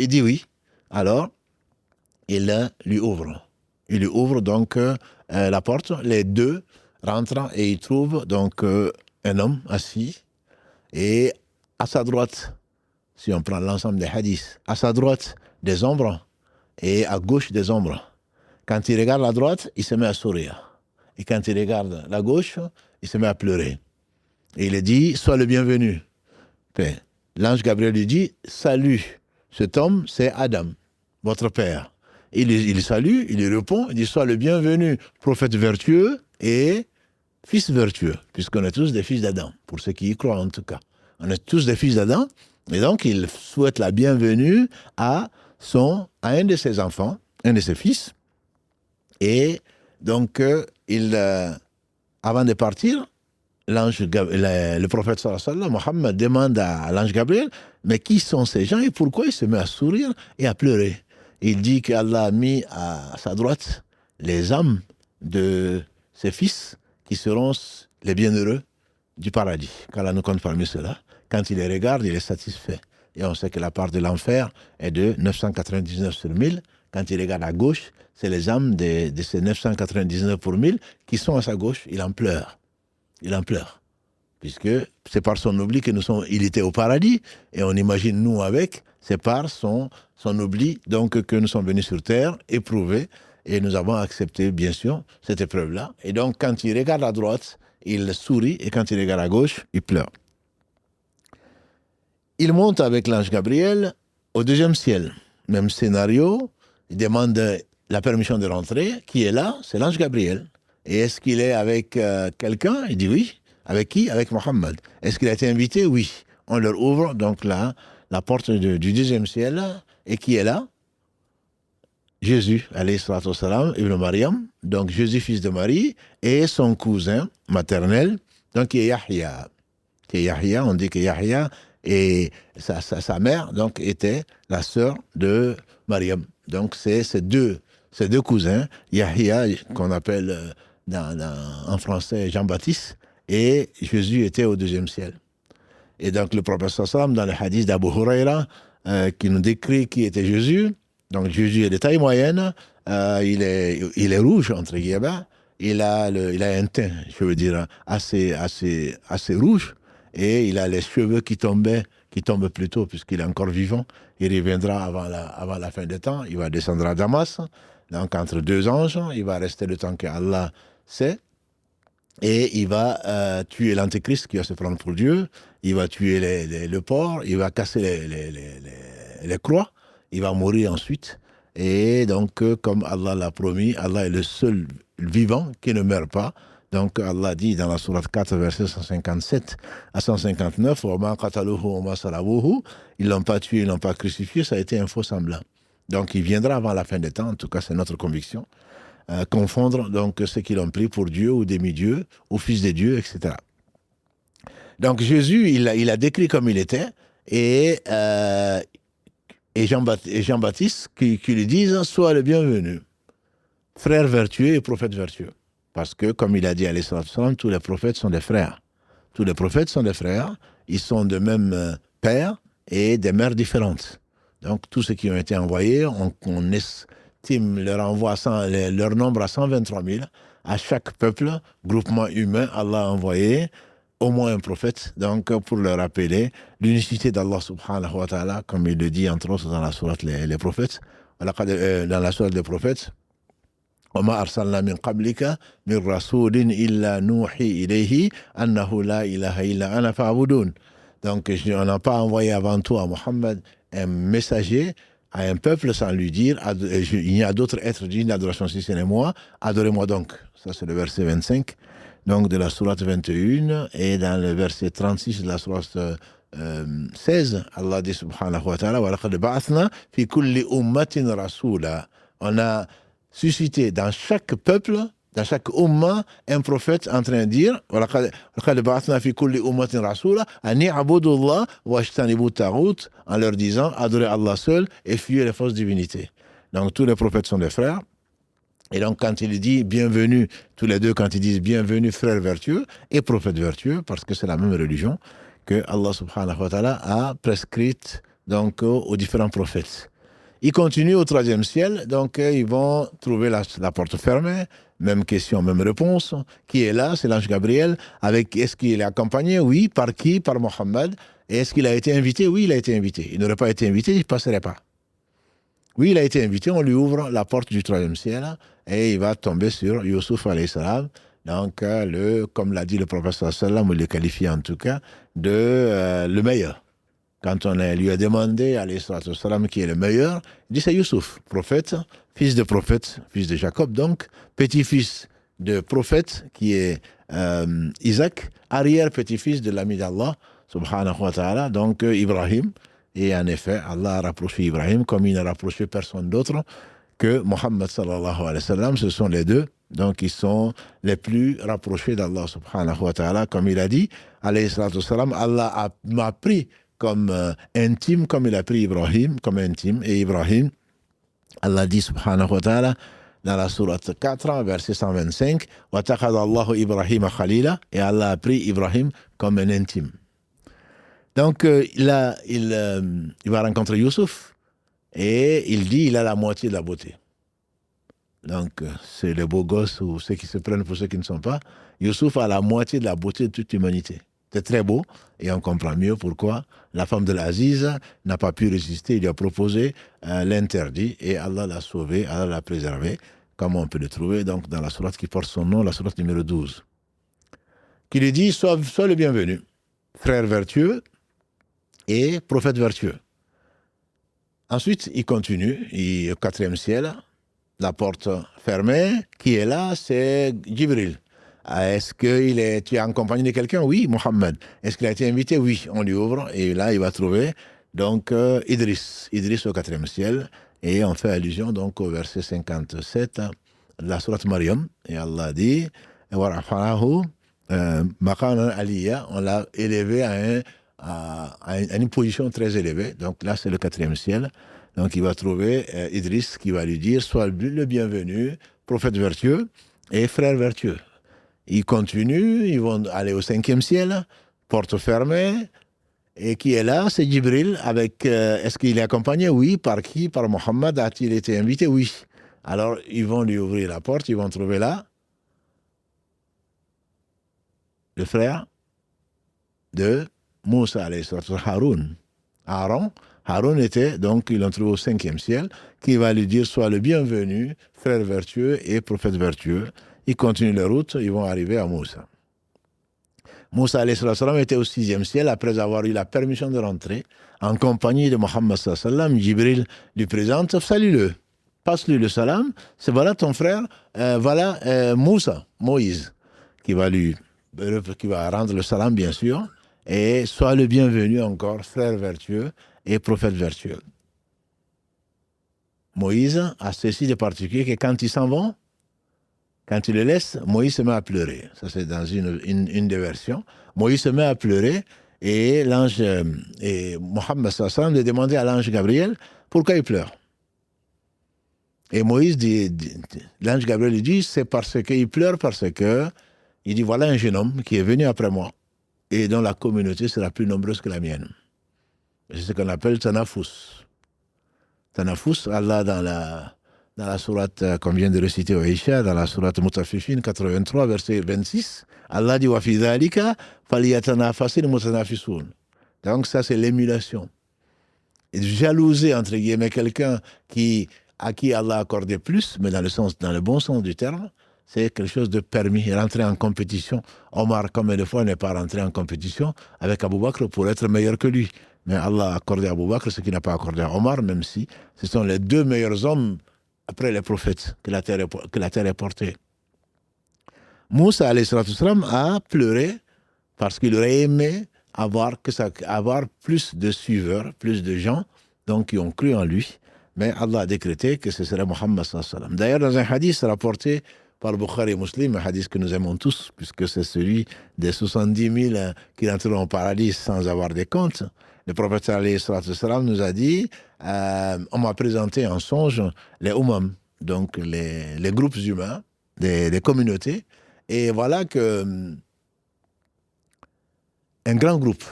A: Il dit oui. Alors, il lui ouvre. Il lui ouvre donc la porte. Les deux rentrent et ils trouvent donc un homme assis. Et à sa droite, si on prend l'ensemble des hadiths, à sa droite, des ombres et à gauche, des ombres. Quand il regarde la droite, il se met à sourire. Et quand il regarde la gauche, il se met à pleurer. Et il dit, sois le bienvenu. Puis, l'ange Gabriel lui dit, salut, cet homme, c'est Adam, votre père. Il salue, il lui répond, il dit, sois le bienvenu, prophète vertueux et fils vertueux, puisqu'on est tous des fils d'Adam, pour ceux qui y croient en tout cas. On est tous des fils d'Adam, et donc il souhaite la bienvenue à un de ses enfants, un de ses fils, et donc avant de partir, le prophète sallallahu alayhi wa sallam, Mohammed, demande à l'ange Gabriel, mais qui sont ces gens et pourquoi il se met à sourire et à pleurer? Il dit qu'Allah a mis à sa droite les âmes de ses fils qui seront les bienheureux du paradis. Qu'Allah nous compte parmi ceux-là. Quand il les regarde, il est satisfait. Et on sait que la part de l'enfer est de 999 sur 1000. Quand il regarde à gauche, c'est les âmes de ces 999 pour 1000 qui sont à sa gauche. Il en pleure. Il en pleure. Puisque c'est par son oubli que il était au paradis. Et on imagine nous avec, c'est par son oubli donc que nous sommes venus sur terre, éprouvés. Et nous avons accepté, bien sûr, cette épreuve-là. Et donc, quand il regarde à droite, il sourit. Et quand il regarde à gauche, il pleure. Il monte avec l'ange Gabriel au 2e ciel. Même scénario. Il demande la permission de rentrer. Qui est là? C'est l'ange Gabriel. Et est-ce qu'il est avec quelqu'un? Il dit oui. Avec qui? Avec Mohammed. Est-ce qu'il a été invité? Oui. on leur ouvre donc la porte du deuxième ciel, et qui est là? Jésus, alayhi salatu wassalam, Ibn Maryam, donc Jésus, fils de Marie, et son cousin maternel, donc qui est Yahya. On dit que Yahya et sa mère donc était la sœur de Maryam. Donc c'est ces deux cousins, Yahya, qu'on appelle en français Jean-Baptiste, et Jésus était au deuxième ciel. Et donc le prophète sallam, dans le hadith d'Abu Huraira, qui nous décrit qui était Jésus, donc Jésus est de taille moyenne, il est rouge, entre guillemets, il a un teint, je veux dire, assez rouge, et il a les cheveux qui tombent plutôt, puisqu'il est encore vivant. Il reviendra avant la fin des temps, il va descendre à Damas, donc entre deux anges, il va rester le temps que Allah sait, et il va tuer l'antéchrist qui va se prendre pour Dieu, il va tuer le porc, il va casser les croix, il va mourir ensuite. Et donc, comme Allah l'a promis, Allah est le seul vivant qui ne meurt pas. Donc, Allah dit dans la sourate 4, verset 157 à 159, ils ne l'ont pas tué, ils ne l'ont pas crucifié, ça a été un faux semblant. Donc, il viendra avant la fin des temps, en tout cas, c'est notre conviction. Confondre donc ceux qui l'ont pris pour Dieu ou demi-dieu ou fils de Dieu, etc. Donc, Jésus, il a décrit comme il était, et Jean-Baptiste qui lui disent « Sois le bienvenu, frère vertueux et prophète vertueux ». Parce que, comme il a dit alayhi salatu wassalam, tous les prophètes sont des frères. Tous les prophètes sont des frères, ils sont de même père et des mères différentes. Donc, tous ceux qui ont été envoyés, on estime leur nombre à 123 000. À chaque peuple, groupement humain, Allah a envoyé au moins un prophète, donc pour leur rappeler l'unicité d'Allah subhanahu wa ta'ala, comme il le dit entre autres dans la sourate les prophètes, dans la sourate des prophètes, وَمَا أَرْسَلْنَا مِنْ قَبْلِكَ مِنْ رَسُولٍ إِلَّا نُوحِي إِلَيْهِ أَنَّهُ لَا إِلَهَ إِلَّا أَنَا فَاعْبُدُونِ. Donc on n'a pas envoyé avant toi, Mohammed, un messager à un peuple sans lui dire il n'y a d'autres êtres dignes d'adoration si ce n'est moi, adorez-moi donc. Ça c'est le verset 25 donc de la sourate 21, et dans le verset 36 de la sourate 16, Allah dit subhanahu wa ta'ala وَلَقَدْ بَعَثْنَا فِي كُلِّ أُمَّةٍ رَسُولًا. On a suscité dans chaque peuple, dans chaque umma, un prophète en train de dire وَلَقَدْ بَعَثْنَا فِي كُلِّ أُمَّةٍ رَسُولًا أَنِ اعْبُدُوا اللَّهَ وَاجْتَنِبُوا الطَّاغُوتَ, en leur disant adorez Allah seul et fuyez les fausses divinités. Donc tous les prophètes sont des frères. Et donc, quand il dit bienvenue, tous les deux, quand ils disent bienvenue, frère vertueux et prophète vertueux, parce que c'est la même religion que Allah subhanahu wa ta'ala a prescrite donc, aux différents prophètes. Ils continuent au troisième ciel, donc ils vont trouver la porte fermée, même question, même réponse. Qui est là? C'est l'ange Gabriel. Est-ce qu'il est accompagné? Oui. Par qui? Par Mohammed. Et est-ce qu'il a été invité? Oui, il a été invité. Il n'aurait pas été invité, il ne passerait pas. Oui, il a été invité, on lui ouvre la porte du troisième ciel et il va tomber sur Youssouf alayhi salam. Donc, comme l'a dit le prophète sallam, on le qualifie en tout cas de le meilleur. Quand on lui a demandé alayhi salam qui est le meilleur, il dit c'est Youssouf, prophète, fils de Jacob, donc petit-fils de prophète qui est Isaac, arrière-petit-fils de l'ami d'Allah, subhanahu wa ta'ala, donc Ibrahim. Et en effet, Allah a rapproché Ibrahim comme il n'a rapproché personne d'autre que Mohammed sallallahu alayhi wa sallam. Ce sont les deux, donc ils sont les plus rapprochés d'Allah subhanahu wa ta'ala. Comme il a dit, alayhi salatu wa sallam, Allah m'a pris comme intime, comme il a pris Ibrahim comme intime. Et Ibrahim, Allah dit subhanahu wa ta'ala, dans la sourate 4, verset 125, « Wa takhadha Allahu Ibrahim khalila » et Allah a pris Ibrahim comme un intime. Donc là, il va rencontrer Youssouf et il dit il a la moitié de la beauté. Donc c'est les beaux gosses ou ceux qui se prennent pour ceux qui ne sont pas. Youssouf a la moitié de la beauté de toute l'humanité. C'est très beau et on comprend mieux pourquoi la femme de l'Aziz n'a pas pu résister. Il lui a proposé l'interdit et Allah l'a sauvé, Allah l'a préservé. Comment on peut le trouver donc dans la sourate qui porte son nom, la sourate numéro 12. Qui lui dit sois le bienvenu, frère vertueux et prophète vertueux. Ensuite, il continue, au quatrième ciel, la porte fermée, qui est là, c'est Jibril, Est-ce que tu es en compagnie de quelqu'un? Oui, Mohammed. Est-ce qu'il a été invité? Oui. On lui ouvre et là, il va trouver donc Idriss au quatrième ciel. Et on fait allusion donc au verset 57 de la sourate Maryam. Et Allah dit, وَرَفَعَهُ مَقَامًا عَلِيًّا, on l'a élevé à une position très élevée. Donc là, c'est le quatrième ciel. Donc il va trouver Idriss qui va lui dire, sois le bienvenu, prophète vertueux et frère vertueux. Ils continuent, ils vont aller au cinquième ciel, porte fermée. Et qui est là? C'est Jibril. Est-ce qu'il est accompagné? Oui. Par qui? Par Mohammed. A-t-il été invité? Oui. Alors, ils vont lui ouvrir la porte, ils vont trouver là le frère de Moussa, Haroun. Haroun était, donc, ils l'ont trouvé au cinquième ciel, qui va lui dire, sois le bienvenu, frère vertueux et prophète vertueux. Ils continuent leur route, ils vont arriver à Moussa. Moussa était au sixième ciel après avoir eu la permission de rentrer en compagnie de Mohammed sallam. Jibril lui présente, salue-le, passe-lui le salam, c'est voilà ton frère, voilà Moussa, Moïse, qui va rendre le salam bien sûr, et sois le bienvenu encore, frère vertueux et prophète vertueux. Moïse a ceci de particulier que quand ils s'en vont, quand il le laisse, Moïse se met à pleurer. Ça, c'est dans une des versions. Moïse se met à pleurer et Mohammed sallam a demandé à l'ange Gabriel pourquoi il pleure. Et Moïse l'ange Gabriel lui dit, c'est parce qu'il pleure, parce que il dit, voilà un jeune homme qui est venu après moi et dont la communauté sera plus nombreuse que la mienne. C'est ce qu'on appelle Tanafus. Tanafus, Allah dans la sourate qu'on vient de reciter au Isha, dans la sourate Mutafifin 83, verset 26, Allah dit wa fi dhalika falyatanafasil mutanafisun. Donc ça c'est l'émulation. Et jalouser entre guillemets quelqu'un à qui Allah a accordé plus, mais dans le bon sens du terme, c'est quelque chose de permis. Rentrer en compétition. Omar, combien de fois n'est pas rentré en compétition avec Abu Bakr pour être meilleur que lui. Mais Allah a accordé à Abu Bakr ce qu'il n'a pas accordé à Omar, même si ce sont les deux meilleurs hommes après les prophètes que la terre est portée. Moussa a pleuré parce qu'il aurait aimé avoir plus de suiveurs, plus de gens donc, qui ont cru en lui. Mais Allah a décrété que ce serait Mohammed sallam. D'ailleurs, dans un hadith rapporté par Bukhari et Muslim, un hadith que nous aimons tous, puisque c'est celui des 70 000 qui entreront au paradis sans avoir des comptes, le prophète sallam nous a dit, on m'a présenté en songe les umam, donc les groupes humains, des communautés, et voilà que un grand groupe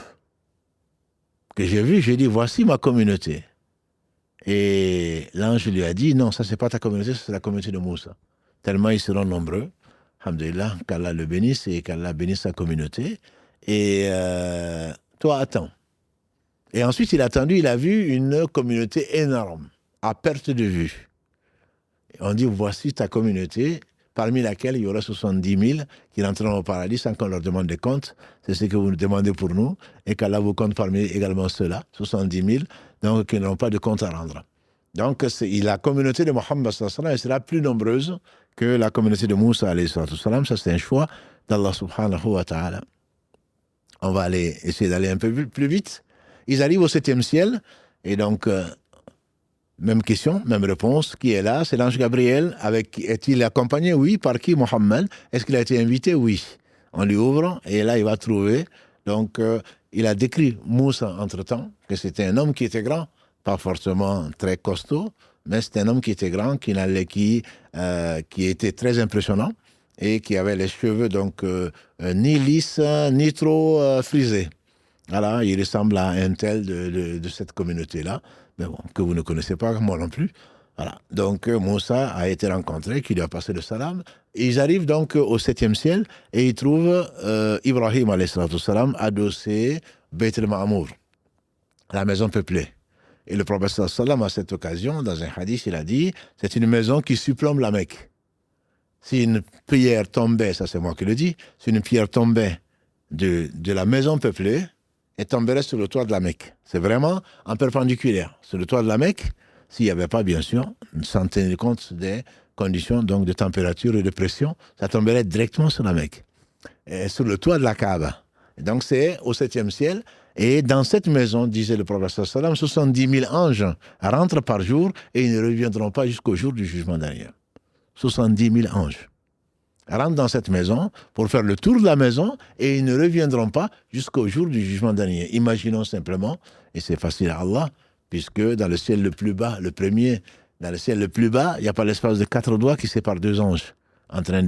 A: que j'ai vu, j'ai dit, voici ma communauté. Et l'ange lui a dit, non, ça c'est pas ta communauté, c'est la communauté de Moussa. Tellement ils seront nombreux, alhamdoulilah, qu'Allah le bénisse et qu'Allah bénisse sa communauté. Et toi, attends. Et ensuite, il a attendu, il a vu une communauté énorme, à perte de vue. Et on dit, voici ta communauté, parmi laquelle il y aura 70 000 qui rentreront au paradis sans qu'on leur demande des comptes. C'est ce que vous nous demandez pour nous, et qu'Allah vous compte parmi également ceux-là, 70 000, donc qui n'ont pas de compte à rendre. Donc, la communauté de Mohammed sallam sera plus nombreuse que la communauté de Moussa alayhi sallam. Ça, c'est un choix d'Allah subhanahu wa ta'ala. On va essayer d'aller un peu plus vite. Ils arrivent au 7e ciel, et donc, même question, même réponse. Qui est là? C'est l'ange Gabriel. Est-il accompagné? Oui. Par qui? Mohammed. Est-ce qu'il a été invité? Oui. On lui ouvre, et là, il va trouver. Donc, il a décrit Moussa entre-temps, que c'était un homme qui était grand, pas forcément très costaud, mais c'était un homme qui était grand, qui était très impressionnant, et qui avait les cheveux donc ni lisses, ni trop frisés. Voilà, il ressemble à un tel de cette communauté-là, mais bon, que vous ne connaissez pas, moi non plus. Voilà. Donc Moussa a été rencontré, qui lui a passé le salam. Ils arrivent donc au 7e ciel et ils trouvent Ibrahim alayhi salam adossé Beit el-Ma'amour, la maison peuplée. Et le prophète sallam à cette occasion, dans un hadith, il a dit, c'est une maison qui surplombe la Mecque. Si une pierre tombait, ça c'est moi qui le dis, si une pierre tombait de la maison peuplée, elle tomberait sur le toit de la Mecque. C'est vraiment en perpendiculaire. Sur le toit de la Mecque, s'il n'y avait pas, bien sûr, sans tenir compte des conditions donc, de température et de pression, ça tomberait directement sur la Mecque. sur le toit de la Kaaba. Et donc c'est au 7e ciel. Et dans cette maison, disait le prophète sallam, 70 000 anges rentrent par jour et ils ne reviendront pas jusqu'au jour du jugement dernier. 70 000 anges rentrent dans cette maison pour faire le tour de la maison et ils ne reviendront pas jusqu'au jour du jugement dernier. Imaginons simplement, et c'est facile à Allah, puisque dans le ciel le plus bas, le premier, dans le ciel le plus bas, il n'y a pas l'espace de 4 doigts qui sépare 2 anges en train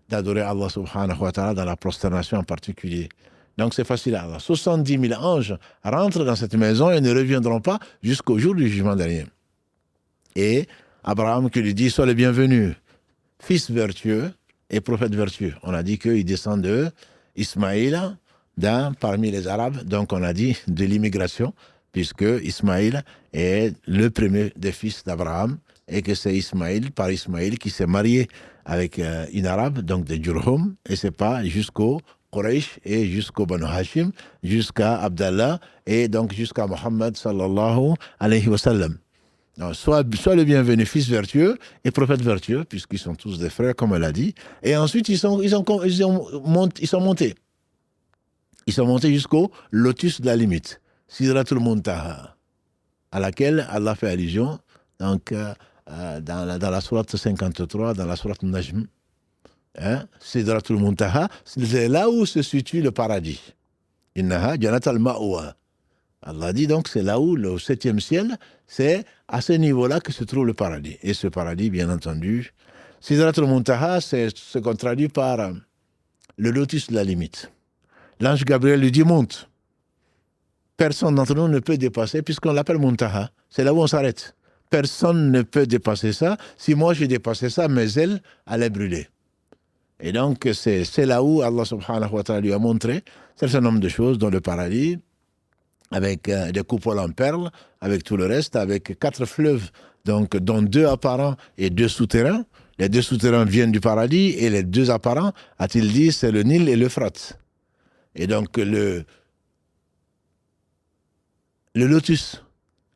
A: d'adorer Allah subhanahu wa ta'ala dans la prosternation en particulier. Donc c'est facile à Allah. 70 000 anges rentrent dans cette maison et ne reviendront pas jusqu'au jour du jugement dernier. Et Abraham qui lui dit, sois le bienvenu, fils vertueux et prophète vertueux. On a dit qu'il descend de Ismaïl, parmi les Arabes, donc on a dit de l'immigration, puisque Ismaïl est le premier des fils d'Abraham, et que c'est Ismaïl, par Ismaïl, qui s'est marié avec une Arabe, donc de Jurhum, et c'est pas jusqu'au Quraysh et jusqu'au Banu Hashim, jusqu'à Abdallah et donc jusqu'à Mohammed sallallahu alayhi wa sallam. Donc, soit le bienvenu, fils vertueux et prophète vertueux, puisqu'ils sont tous des frères, comme elle a dit. Et ensuite, ils sont montés. Ils sont montés jusqu'au lotus de la limite, Sidratul Muntaha, à laquelle Allah fait allusion donc, dans la sourate 53, dans la sourate Najm. Sidratul Muntaha, c'est là où se situe le paradis. Innaha Jannat al-Ma'wa. Allah dit donc, c'est là où, le 7e ciel, c'est à ce niveau-là que se trouve le paradis. Et ce paradis, bien entendu, Sidratul Muntaha, c'est ce qu'on traduit par le lotus de la limite. L'ange Gabriel lui dit, monte. Personne d'entre nous ne peut dépasser, puisqu'on l'appelle Muntaha. C'est là où on s'arrête. Personne ne peut dépasser ça. Si moi j'ai dépassé ça, mes ailes allaient brûler. Et donc, c'est là où Allah subhanahu wa ta'ala lui a montré un certain nombre de choses dans le paradis, avec des coupoles en perles, avec tout le reste, avec 4 fleuves, donc, dont 2 apparents et 2 souterrains. Les 2 souterrains viennent du paradis et les 2 apparents, a-t-il dit, c'est le Nil et l'Euphrate. Et donc, le lotus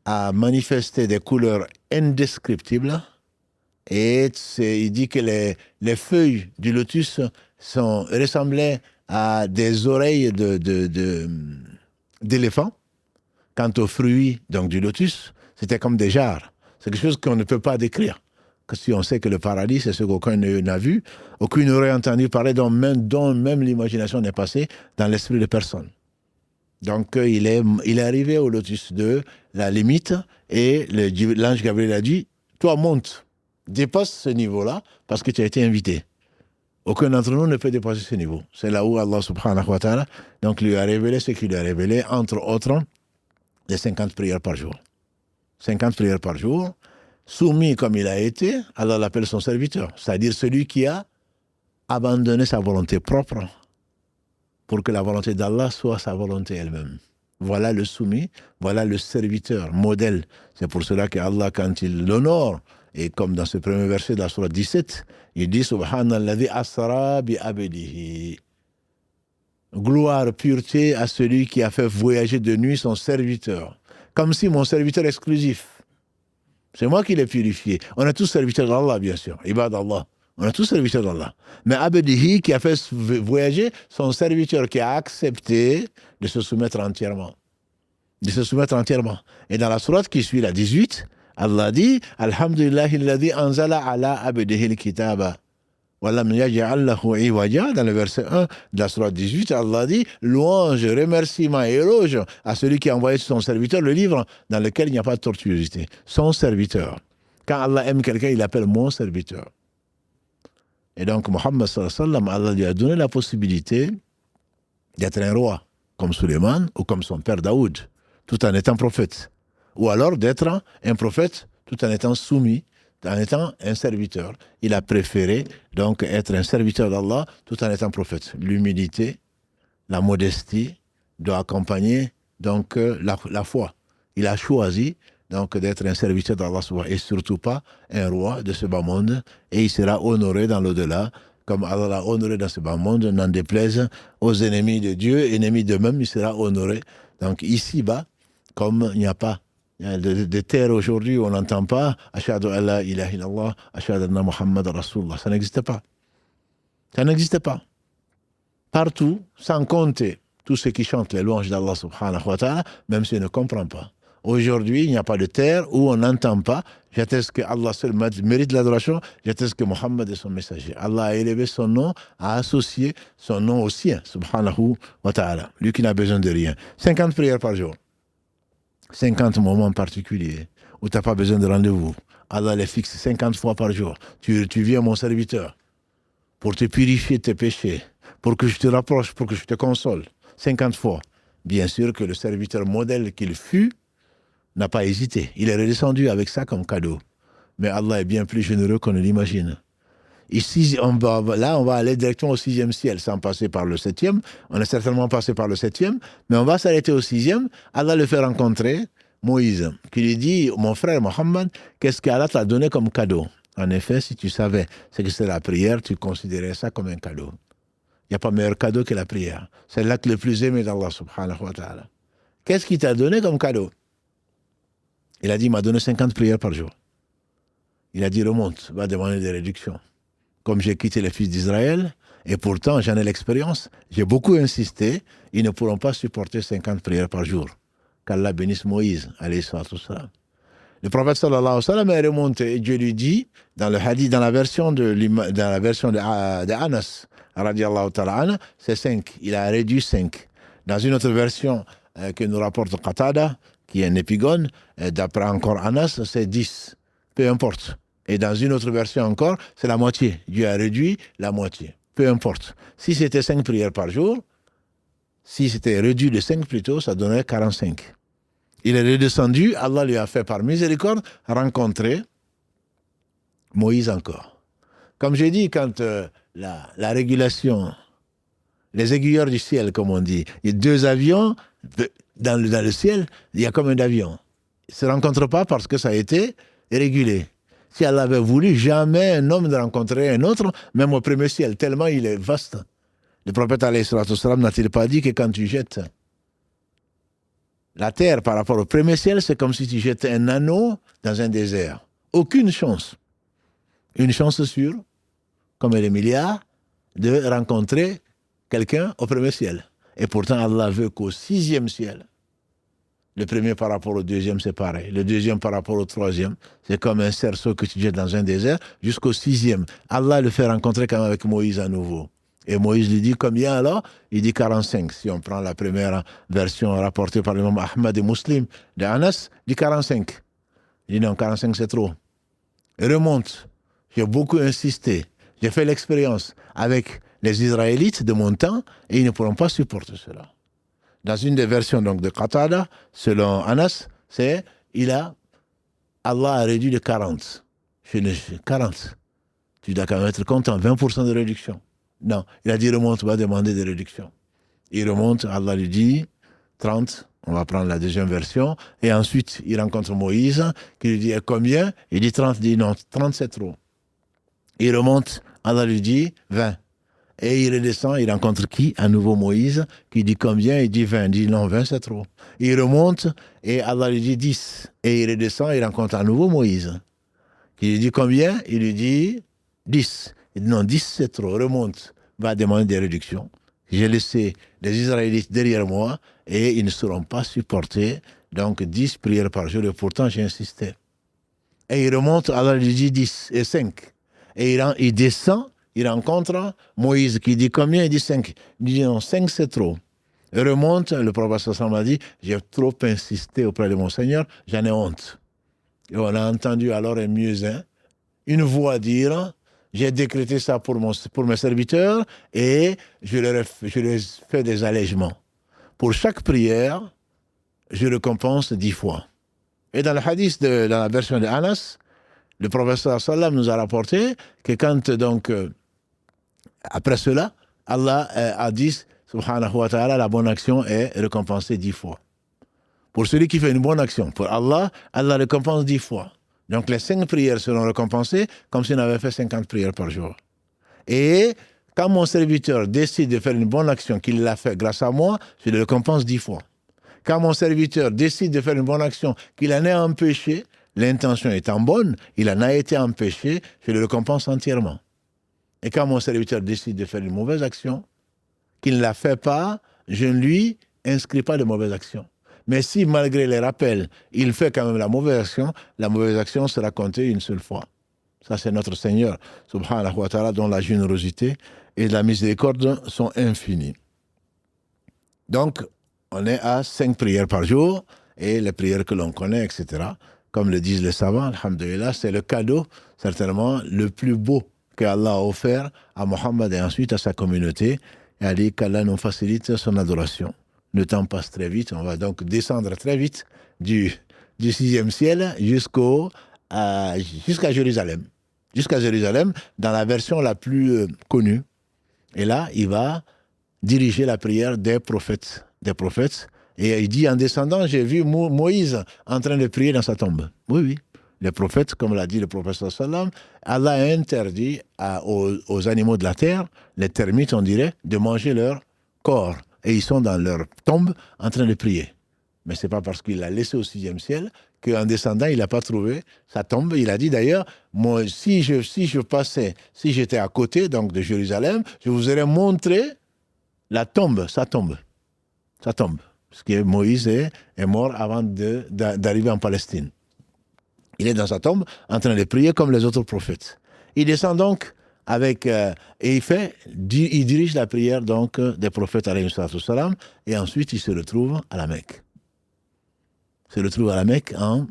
A: a manifesté des couleurs indescriptibles. Et il dit que les feuilles du lotus ressemblaient à des oreilles d'éléphant. Quant aux fruits donc, du lotus, c'était comme des jarres. C'est quelque chose qu'on ne peut pas décrire. Que si on sait que le paradis, c'est ce qu'aucun n'a vu, aucun n'aurait entendu parler, dont même l'imagination n'est passée dans l'esprit de personne. Donc, il est arrivé au lotus de la limite et l'ange Gabriel a dit, toi monte. Dépasse ce niveau-là parce que tu as été invité. Aucun d'entre nous ne peut dépasser ce niveau. C'est là où Allah subhanahu wa ta'ala donc, lui a révélé ce qu'il lui a révélé, entre autres, les 50 prières par jour. 50 prières par jour, soumis comme il a été, Allah l'appelle son serviteur, c'est-à-dire celui qui a abandonné sa volonté propre pour que la volonté d'Allah soit sa volonté elle-même. Voilà le soumis, voilà le serviteur, modèle. C'est pour cela qu'Allah, quand il l'honore, et comme dans ce premier verset de la sourate 17, il dit Subhanalladhi asra bi abdihi. Gloire, pureté à celui qui a fait voyager de nuit son serviteur. Comme si mon serviteur exclusif. C'est moi qui l'ai purifié. On est tous serviteurs d'Allah, bien sûr. Ibad Allah. On est tous serviteurs d'Allah. Mais abdihi qui a fait voyager son serviteur, qui a accepté de se soumettre entièrement. De se soumettre entièrement. Et dans la sourate qui suit, la 18, Allah dit Alhamdulillahi alladhi anzala ala abdihi al-kitaba wa lam yaj'al lahu iwaja. Dans le verset 1 de la sourate 18, Allah dit louange, remerciement et éloge à celui qui a envoyé sur son serviteur le livre dans lequel il n'y a pas de tortuosité. Son serviteur. Quand Allah aime quelqu'un, il l'appelle mon serviteur. Et donc, Muhammad sallallahu alayhi wa sallam, Allah lui a donné la possibilité d'être un roi, comme Suleiman ou comme son père Daoud, tout en étant prophète. Ou alors d'être un prophète tout en étant soumis, en étant un serviteur. Il a préféré donc être un serviteur d'Allah tout en étant prophète. L'humilité, la modestie doit accompagner donc la foi. Il a choisi donc d'être un serviteur d'Allah et surtout pas un roi de ce bas monde, et il sera honoré dans l'au-delà, comme Allah l'a honoré dans ce bas monde, n'en déplaise aux ennemis de Dieu, ennemis d'eux-mêmes, il sera honoré. Donc ici-bas, comme il n'y a pas de terre aujourd'hui où on n'entend pas Ashhadu an la ilaha illallah, Ashhadu anna Muhammad Rasulullah, ça n'existe pas. Ça n'existe pas. partout, sans compter tous ceux qui chantent les louanges d'Allah subhanahu wa ta'ala, même s'ils ne comprennent pas. Aujourd'hui, il n'y a pas de terre où on n'entend pas. J'atteste que Allah seul mérite l'adoration. J'atteste que Mohammed est son messager. Allah a élevé son nom, a associé son nom au sien, subhanahu wa ta'ala. Lui qui n'a besoin de rien. 50 prières par jour. 50 moments particuliers où tu n'as pas besoin de rendez-vous. Allah les fixe 50 fois par jour. Tu viens mon serviteur pour te purifier tes péchés, pour que je te rapproche, pour que je te console. 50 fois. Bien sûr que le serviteur modèle qu'il fut n'a pas hésité. Il est redescendu avec ça comme cadeau. Mais Allah est bien plus généreux qu'on ne l'imagine. Ici, on va aller directement au 6e ciel, sans passer par le 7e. On est certainement passé par le 7e, mais on va s'arrêter au 6e. Allah le fait rencontrer Moïse, qui lui dit, mon frère Mohammed, qu'est-ce qu'Allah t'a donné comme cadeau? En effet, si tu savais ce que c'est la prière, tu considérais ça comme un cadeau. Il n'y a pas meilleur cadeau que la prière. C'est l'acte le plus aimé d'Allah subhanahu wa ta'ala. Qu'est-ce qu'il t'a donné comme cadeau? Il a dit, il m'a donné 50 prières par jour. Il a dit, remonte, va demander des réductions. Comme j'ai quitté les fils d'Israël, et pourtant j'en ai l'expérience, j'ai beaucoup insisté, ils ne pourront pas supporter 50 prières par jour. Qu'Allah bénisse Moïse, alayhi salatu wassalam. Le prophète sallallahu alayhi wa sallam est remonté, et Dieu lui dit, dans le hadith, dans la version de Anas, radiallahu ta'ala, c'est 5. Il a réduit 5. Dans une autre version que nous rapporte Qatada, qui est un épigone, d'après encore Anas, c'est 10. Peu importe. Et dans une autre version encore, c'est la moitié. Dieu a réduit la moitié. Peu importe. Si c'était 5 prières par jour, si c'était réduit de 5 plutôt, ça donnerait 45. Il est redescendu, Allah lui a fait par miséricorde rencontrer Moïse encore. Comme j'ai dit, quand la régulation, les aiguilleurs du ciel, comme on dit, il y a 2 avions dans le ciel, il y a combien d'avions? Ils ne se rencontrent pas parce que ça a été régulé. Si Allah avait voulu, jamais un homme ne rencontrerait un autre, même au premier ciel, tellement il est vaste. Le prophète alayhi salatu wassalam n'a-t-il pas dit que quand tu jettes la terre par rapport au premier ciel, c'est comme si tu jetais un anneau dans un désert. Aucune chance. Une chance sûre, comme les milliards, de rencontrer quelqu'un au premier ciel. Et pourtant, Allah veut qu'au 6e ciel, le premier par rapport au 2e, c'est pareil. Le 2e par rapport au 3e, c'est comme un cerceau que tu jettes dans un désert, jusqu'au 6e. Allah le fait rencontrer quand même avec Moïse à nouveau. Et Moïse lui dit combien alors? Il dit 45. Si on prend la première version rapportée par l'imam Ahmad et Muslim de Anas, il dit 45. Il dit non, 45 c'est trop. Il remonte. J'ai beaucoup insisté. J'ai fait l'expérience avec les Israélites de mon temps et ils ne pourront pas supporter cela. Dans une des versions donc, de Qatada, selon Anas, c'est Allah a réduit de 40. 40. Tu dois quand même être content, 20% de réduction. Non, il a dit remonte, va demander des réductions. Il remonte, Allah lui dit 30, on va prendre la deuxième version, et ensuite il rencontre Moïse, qui lui dit combien? Il dit 30, il dit non, 30 c'est trop. Il remonte, Allah lui dit 20. Et il redescend, il rencontre qui? À nouveau Moïse, qui dit combien? Il dit 20. Il dit non, 20 c'est trop. Il remonte, et Allah lui dit 10. Et il redescend, il rencontre à nouveau Moïse, qui lui dit combien? Il lui dit 10. Il dit non, 10 c'est trop, remonte, va demander des réductions. J'ai laissé les Israélites derrière moi et ils ne seront pas supportés. Donc 10 prières par jour et pourtant j'ai insisté. Et il remonte, Allah lui dit 10 et 5. Et il descend, il rencontre Moïse qui dit combien? Il dit 5. Il dit non, 5 c'est trop. Il remonte, le prophète sallallahu m'a dit j'ai trop insisté auprès de mon Seigneur, j'en ai honte. Et on a entendu alors un muezzin, une voix dire j'ai décrété ça pour mes serviteurs et je leur fais des allègements. Pour chaque prière, je récompense 10 fois. Et dans le hadith, dans la version de Anas, le prophète sallam nous a rapporté que quand donc, après cela, Allah a dit, subhanahu wa ta'ala, la bonne action est récompensée 10 fois. Pour celui qui fait une bonne action, pour Allah, Allah récompense 10 fois. Donc les 5 prières seront récompensées comme si on avait fait 50 prières par jour. Et quand mon serviteur décide de faire une bonne action, qu'il l'a fait grâce à moi, je le récompense 10 fois. Quand mon serviteur décide de faire une bonne action, qu'il en est empêché, l'intention étant bonne, il en a été empêché, je le récompense entièrement. Et quand mon serviteur décide de faire une mauvaise action, qu'il ne la fait pas, je ne lui inscris pas de mauvaise action. Mais si, malgré les rappels, il fait quand même la mauvaise action sera comptée une seule fois. Ça, c'est notre Seigneur, subhanahu wa ta'ala, dont la générosité et la miséricorde sont infinies. Donc, on est à 5 prières par jour, et les prières que l'on connaît, etc. Comme le disent les savants, alhamdulillah, c'est le cadeau, certainement, le plus beau qu'Allah a offert à Mohammed et ensuite à sa communauté. Et a dit qu'Allah nous facilite son adoration. Le temps passe très vite, on va donc descendre très vite du 6e ciel jusqu'à Jérusalem. Jusqu'à Jérusalem, dans la version la plus connue. Et là, il va diriger la prière des prophètes. Et il dit, en descendant, j'ai vu Moïse en train de prier dans sa tombe. Oui. Les prophètes, comme l'a dit le prophète sallam, Allah a interdit aux animaux de la terre, les termites, on dirait, de manger leur corps. Et ils sont dans leur tombe en train de prier. Mais ce n'est pas parce qu'il l'a laissé au 6e ciel qu'en descendant, il n'a pas trouvé sa tombe. Il a dit d'ailleurs, moi, si j'étais à côté donc de Jérusalem, je vous aurais montré sa tombe. Parce que Moïse est mort avant d'arriver en Palestine. Il est dans sa tombe en train de prier comme les autres prophètes. Il descend donc et il dirige la prière donc des prophètes alayhi salam, et ensuite il se retrouve à la Mecque. En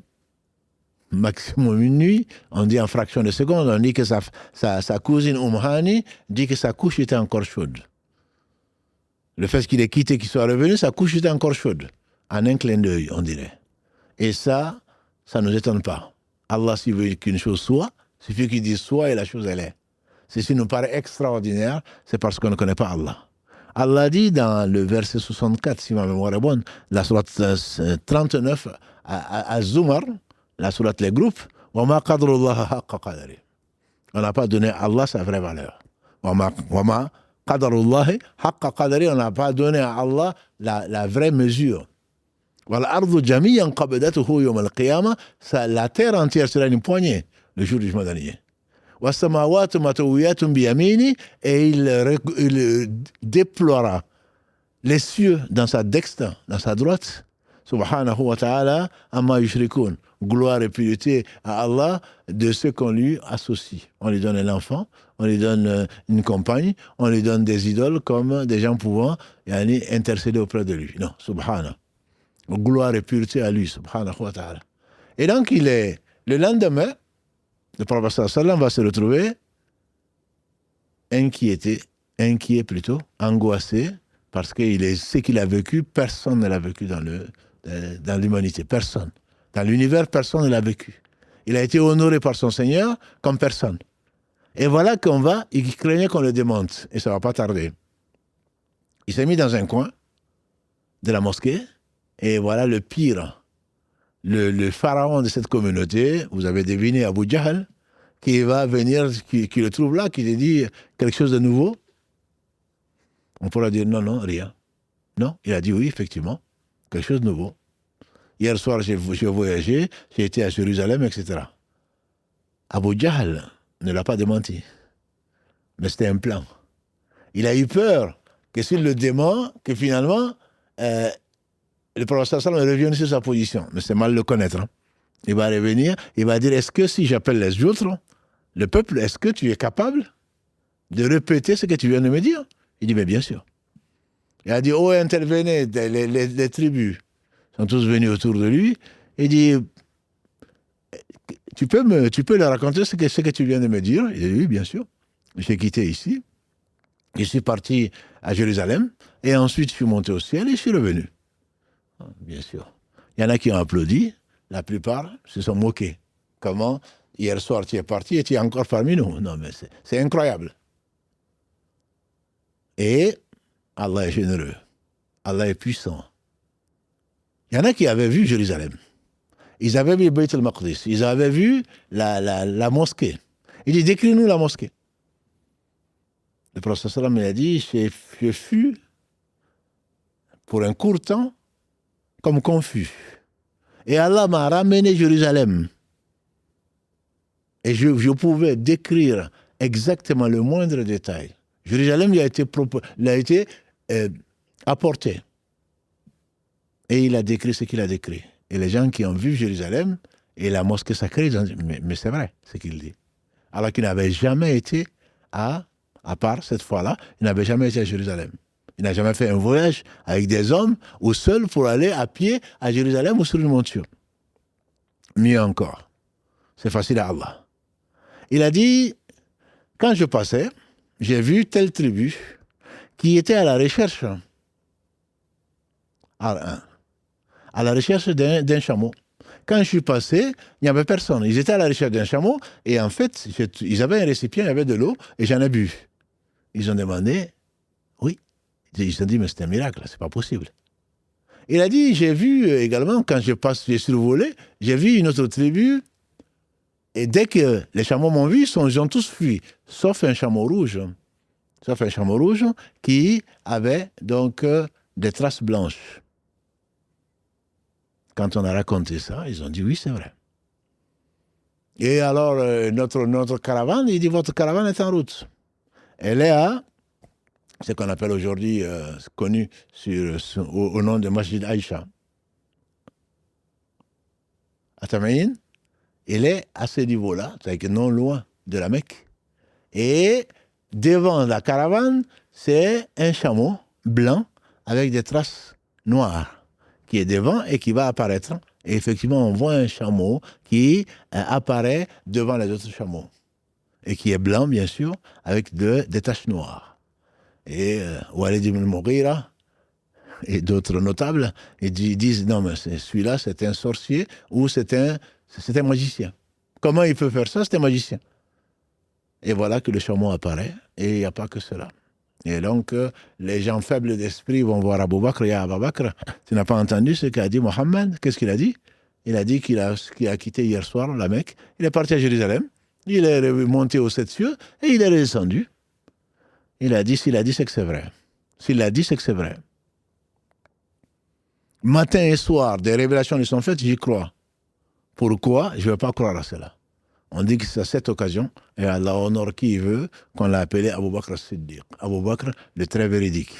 A: maximum une nuit, on dit en fraction de seconde, on dit que sa cousine Hani dit que sa couche était encore chaude. Le fait qu'il ait quitté, qu'il soit revenu, sa couche était encore chaude. En un clin d'œil, on dirait. Et ça ne nous étonne pas. Allah, s'il veut qu'une chose soit, il suffit qu'il dise soit et la chose elle est. Ceci nous paraît extraordinaire, c'est parce qu'on ne connaît pas Allah. Allah dit dans le verset 64, si ma mémoire est bonne, la sourate 39 à Zumar, la sourate les groupes, on n'a pas donné à Allah sa vraie valeur. On n'a pas donné à Allah la vraie mesure. La terre entière sera une poignée le jour du jugement dernier. Et il déploiera les cieux dans sa dextre, dans sa droite. Subhanahu wa ta'ala, amma yushrikun. Gloire et pureté à Allah de ce qu'on lui associe. On lui donne un enfant, on lui donne une compagne, on lui donne des idoles comme des gens pouvant intercéder auprès de lui. Non, subhanahu. Gloire et pureté à lui, subhanahu wa ta'ala. Et donc, le lendemain, le prophète sallam va se retrouver angoissé, parce que ce qu'il a vécu, personne ne l'a vécu dans l'humanité, personne. Dans l'univers, personne ne l'a vécu. Il a été honoré par son Seigneur comme personne. Et voilà il craignait qu'on le démonte, et ça ne va pas tarder. Il s'est mis dans un coin de la mosquée, et voilà le pire, le pharaon de cette communauté, vous avez deviné Abu Jahl, qui va venir, qui le trouve là, qui lui dit quelque chose de nouveau. On pourra dire non, rien. Non, il a dit oui, effectivement, quelque chose de nouveau. Hier soir, j'ai voyagé, j'ai été à Jérusalem, etc. Abu Jahl ne l'a pas démenti. Mais c'était un plan. Il a eu peur que s'il le dément, que finalement, le prophète sallam revienne sur sa position. Mais c'est mal le connaître. Hein. Il va revenir, il va dire, est-ce que si j'appelle les autres, le peuple, est-ce que tu es capable de répéter ce que tu viens de me dire? Il dit, mais bien sûr. Il a dit, oh, intervenez, les tribus sont tous venus autour de lui. Il dit, tu peux leur raconter ce que tu viens de me dire? Il dit, oui, bien sûr. J'ai quitté ici, je suis parti à Jérusalem, et ensuite je suis monté au ciel et je suis revenu. Bien sûr. Il y en a qui ont applaudi, la plupart se sont moqués. Comment, hier soir tu es parti et tu es encore parmi nous? Non, mais c'est incroyable. Et Allah est généreux. Allah est puissant. Il y en a qui avaient vu Jérusalem. Ils avaient vu Beit al-Maqdis. Ils avaient vu la mosquée. Il dit, décris-nous la mosquée. Le prophète sallam a dit, je fus pour un court temps comme confus. Et Allah m'a ramené Jérusalem. Et je pouvais décrire exactement le moindre détail. Jérusalem il a été apporté. Et il a décrit ce qu'il a décrit. Et les gens qui ont vu Jérusalem et la mosquée sacrée, ils ont dit, mais c'est vrai ce qu'il dit. Alors qu'il n'avait jamais été à part cette fois-là, il n'avait jamais été à Jérusalem. Il n'a jamais fait un voyage avec des hommes ou seul pour aller à pied à Jérusalem ou sur une monture. Mieux encore, c'est facile à Allah. Il a dit, quand je passais, j'ai vu telle tribu qui était à la recherche d'un chameau. Quand je suis passé, il n'y avait personne. Ils étaient à la recherche d'un chameau et en fait, ils avaient un récipient, il y avait de l'eau et j'en ai bu. Ils ont demandé, oui. Ils ont dit, mais c'est un miracle, c'est pas possible. Il a dit, j'ai vu également, quand j'ai survolé, j'ai vu une autre tribu et dès que les chameaux m'ont vu, ils ont tous fui, sauf un chameau rouge. Sauf un chameau rouge qui avait donc des traces blanches. Quand on a raconté ça, ils ont dit oui, c'est vrai. Et alors, notre caravane, il dit, votre caravane est en route. Elle est à ce qu'on appelle aujourd'hui, connu au nom de Masjid Aïcha. À Tamaïn, il est à ce niveau-là, c'est-à-dire non loin de la Mecque. Et devant la caravane, c'est un chameau blanc avec des traces noires qui est devant et qui va apparaître. Et effectivement, on voit un chameau qui apparaît devant les autres chameaux. Et qui est blanc, bien sûr, avec des taches noires. Et Walid ibn Mughira et d'autres notables, ils disent, non, mais celui-là, c'est un sorcier ou c'est un magicien. Comment il peut faire ça? C'est un magicien. Et voilà que le chameau apparaît, et il n'y a pas que cela. Et donc, les gens faibles d'esprit vont voir Abou Bakr, et Abou Bakr, tu n'as pas entendu ce qu'a dit Mohammed? Qu'est-ce qu'il a dit? Il a dit qu'il a quitté hier soir la Mecque, il est parti à Jérusalem, il est monté aux 7 cieux, et il est redescendu. Il a dit, s'il a dit, c'est que c'est vrai. S'il l'a dit, c'est que c'est vrai. Matin et soir, des révélations lui sont faites, j'y crois. Pourquoi? Je ne vais pas croire à cela. On dit que c'est à cette occasion, et Allah honore qui veut, qu'on l'a appelé Abou Bakr as-Siddiq. Abou Bakr, le très véridique.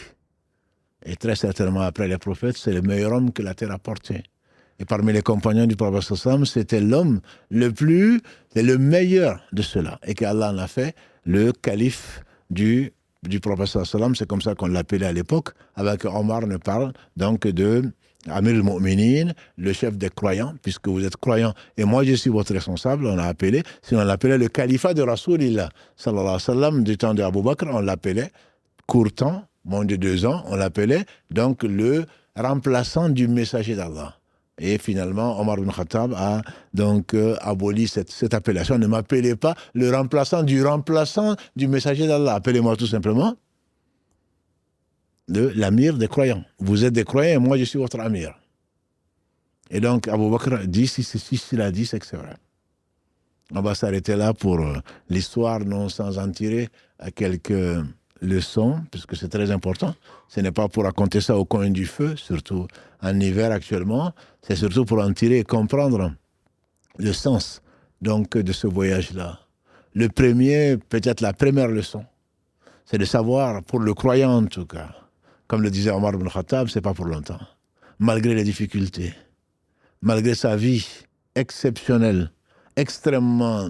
A: Et très certainement, après les prophètes, c'est le meilleur homme que la terre a porté. Et parmi les compagnons du prophète sallam, c'était l'homme le meilleur de ceux-là. Et qu'Allah en a fait le calife du prophète sallam. C'est comme ça qu'on l'appelait à l'époque, avec Omar ne parle donc de Amir al-Mu'minin, le chef des croyants, puisque vous êtes croyants, et moi je suis votre responsable, on l'appelait le califat de Rasoulillah, sallallahu alayhi wa sallam, du temps d'Abou Bakr, on l'appelait, court temps, moins de 2 ans, on l'appelait donc le remplaçant du messager d'Allah. Et finalement, Omar ibn Khattab a donc aboli cette appellation. Ne m'appelez pas le remplaçant du messager d'Allah, appelez-moi tout simplement l'amir des croyants. Vous êtes des croyants et moi je suis votre amir. Et donc Abou Bakr dit, si il a dit, c'est que c'est vrai. On va s'arrêter là pour l'histoire, non sans en tirer quelques leçons, puisque c'est très important. Ce n'est pas pour raconter ça au coin du feu, surtout en hiver actuellement, c'est surtout pour en tirer et comprendre le sens donc de ce voyage-là. Peut-être la première leçon, c'est de savoir, pour le croyant en tout cas, comme le disait Omar ibn Khattab, c'est pas pour longtemps. Malgré les difficultés, malgré sa vie exceptionnelle, extrêmement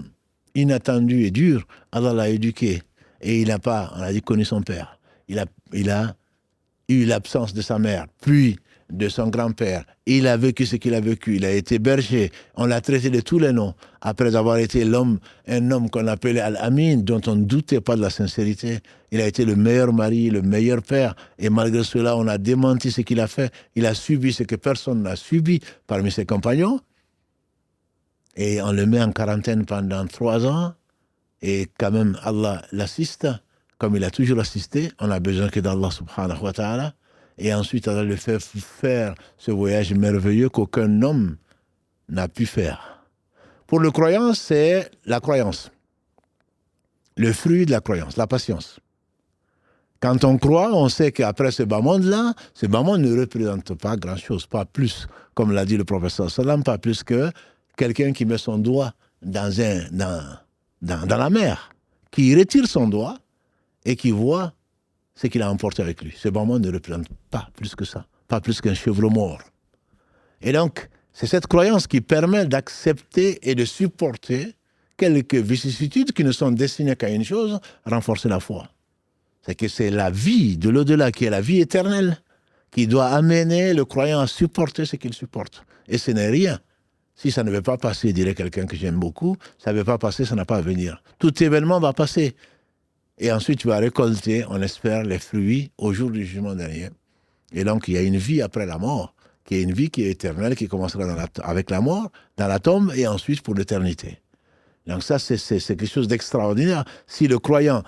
A: inattendue et dure, Allah l'a éduqué. Et il n'a pas, on a dit, connu son père. Il a eu l'absence de sa mère, puis de son grand-père. Il a vécu ce qu'il a vécu. Il a été berger. On l'a traité de tous les noms. Après avoir été un homme qu'on appelait Al-Amin, dont on ne doutait pas de la sincérité. Il a été le meilleur mari, le meilleur père. Et malgré cela, on a démenti ce qu'il a fait. Il a subi ce que personne n'a subi parmi ses compagnons. Et on le met en quarantaine pendant 3 ans. Et quand même, Allah l'assiste, comme il a toujours assisté. On n'a besoin que d'Allah subhanahu wa ta'ala. Et ensuite, Allah le fait faire ce voyage merveilleux qu'aucun homme n'a pu faire. Pour le croyant, c'est la croyance. Le fruit de la croyance, la patience. Quand on croit, on sait qu'après ce bas monde-là, ce bas monde ne représente pas grand-chose, pas plus, comme l'a dit le prophète sallam, pas plus que quelqu'un qui met son doigt dans la mer, qui retire son doigt et qui voit ce qu'il a emporté avec lui. Ce bâton ne représente pas plus que ça, pas plus qu'un chevreau mort. Et donc, c'est cette croyance qui permet d'accepter et de supporter quelques vicissitudes qui ne sont destinées qu'à une chose, renforcer la foi. C'est que c'est la vie de l'au-delà, qui est la vie éternelle, qui doit amener le croyant à supporter ce qu'il supporte. Et ce n'est rien. Si ça ne veut pas passer, dirait quelqu'un que j'aime beaucoup, ça ne veut pas passer, ça n'a pas à venir. Tout événement va passer. Et ensuite, tu vas récolter, on espère, les fruits au jour du jugement dernier. Et donc, il y a une vie après la mort, qui est une vie qui est éternelle, qui commencera avec la mort, dans la tombe, et ensuite pour l'éternité. Donc ça, c'est quelque chose d'extraordinaire. Si le croyant,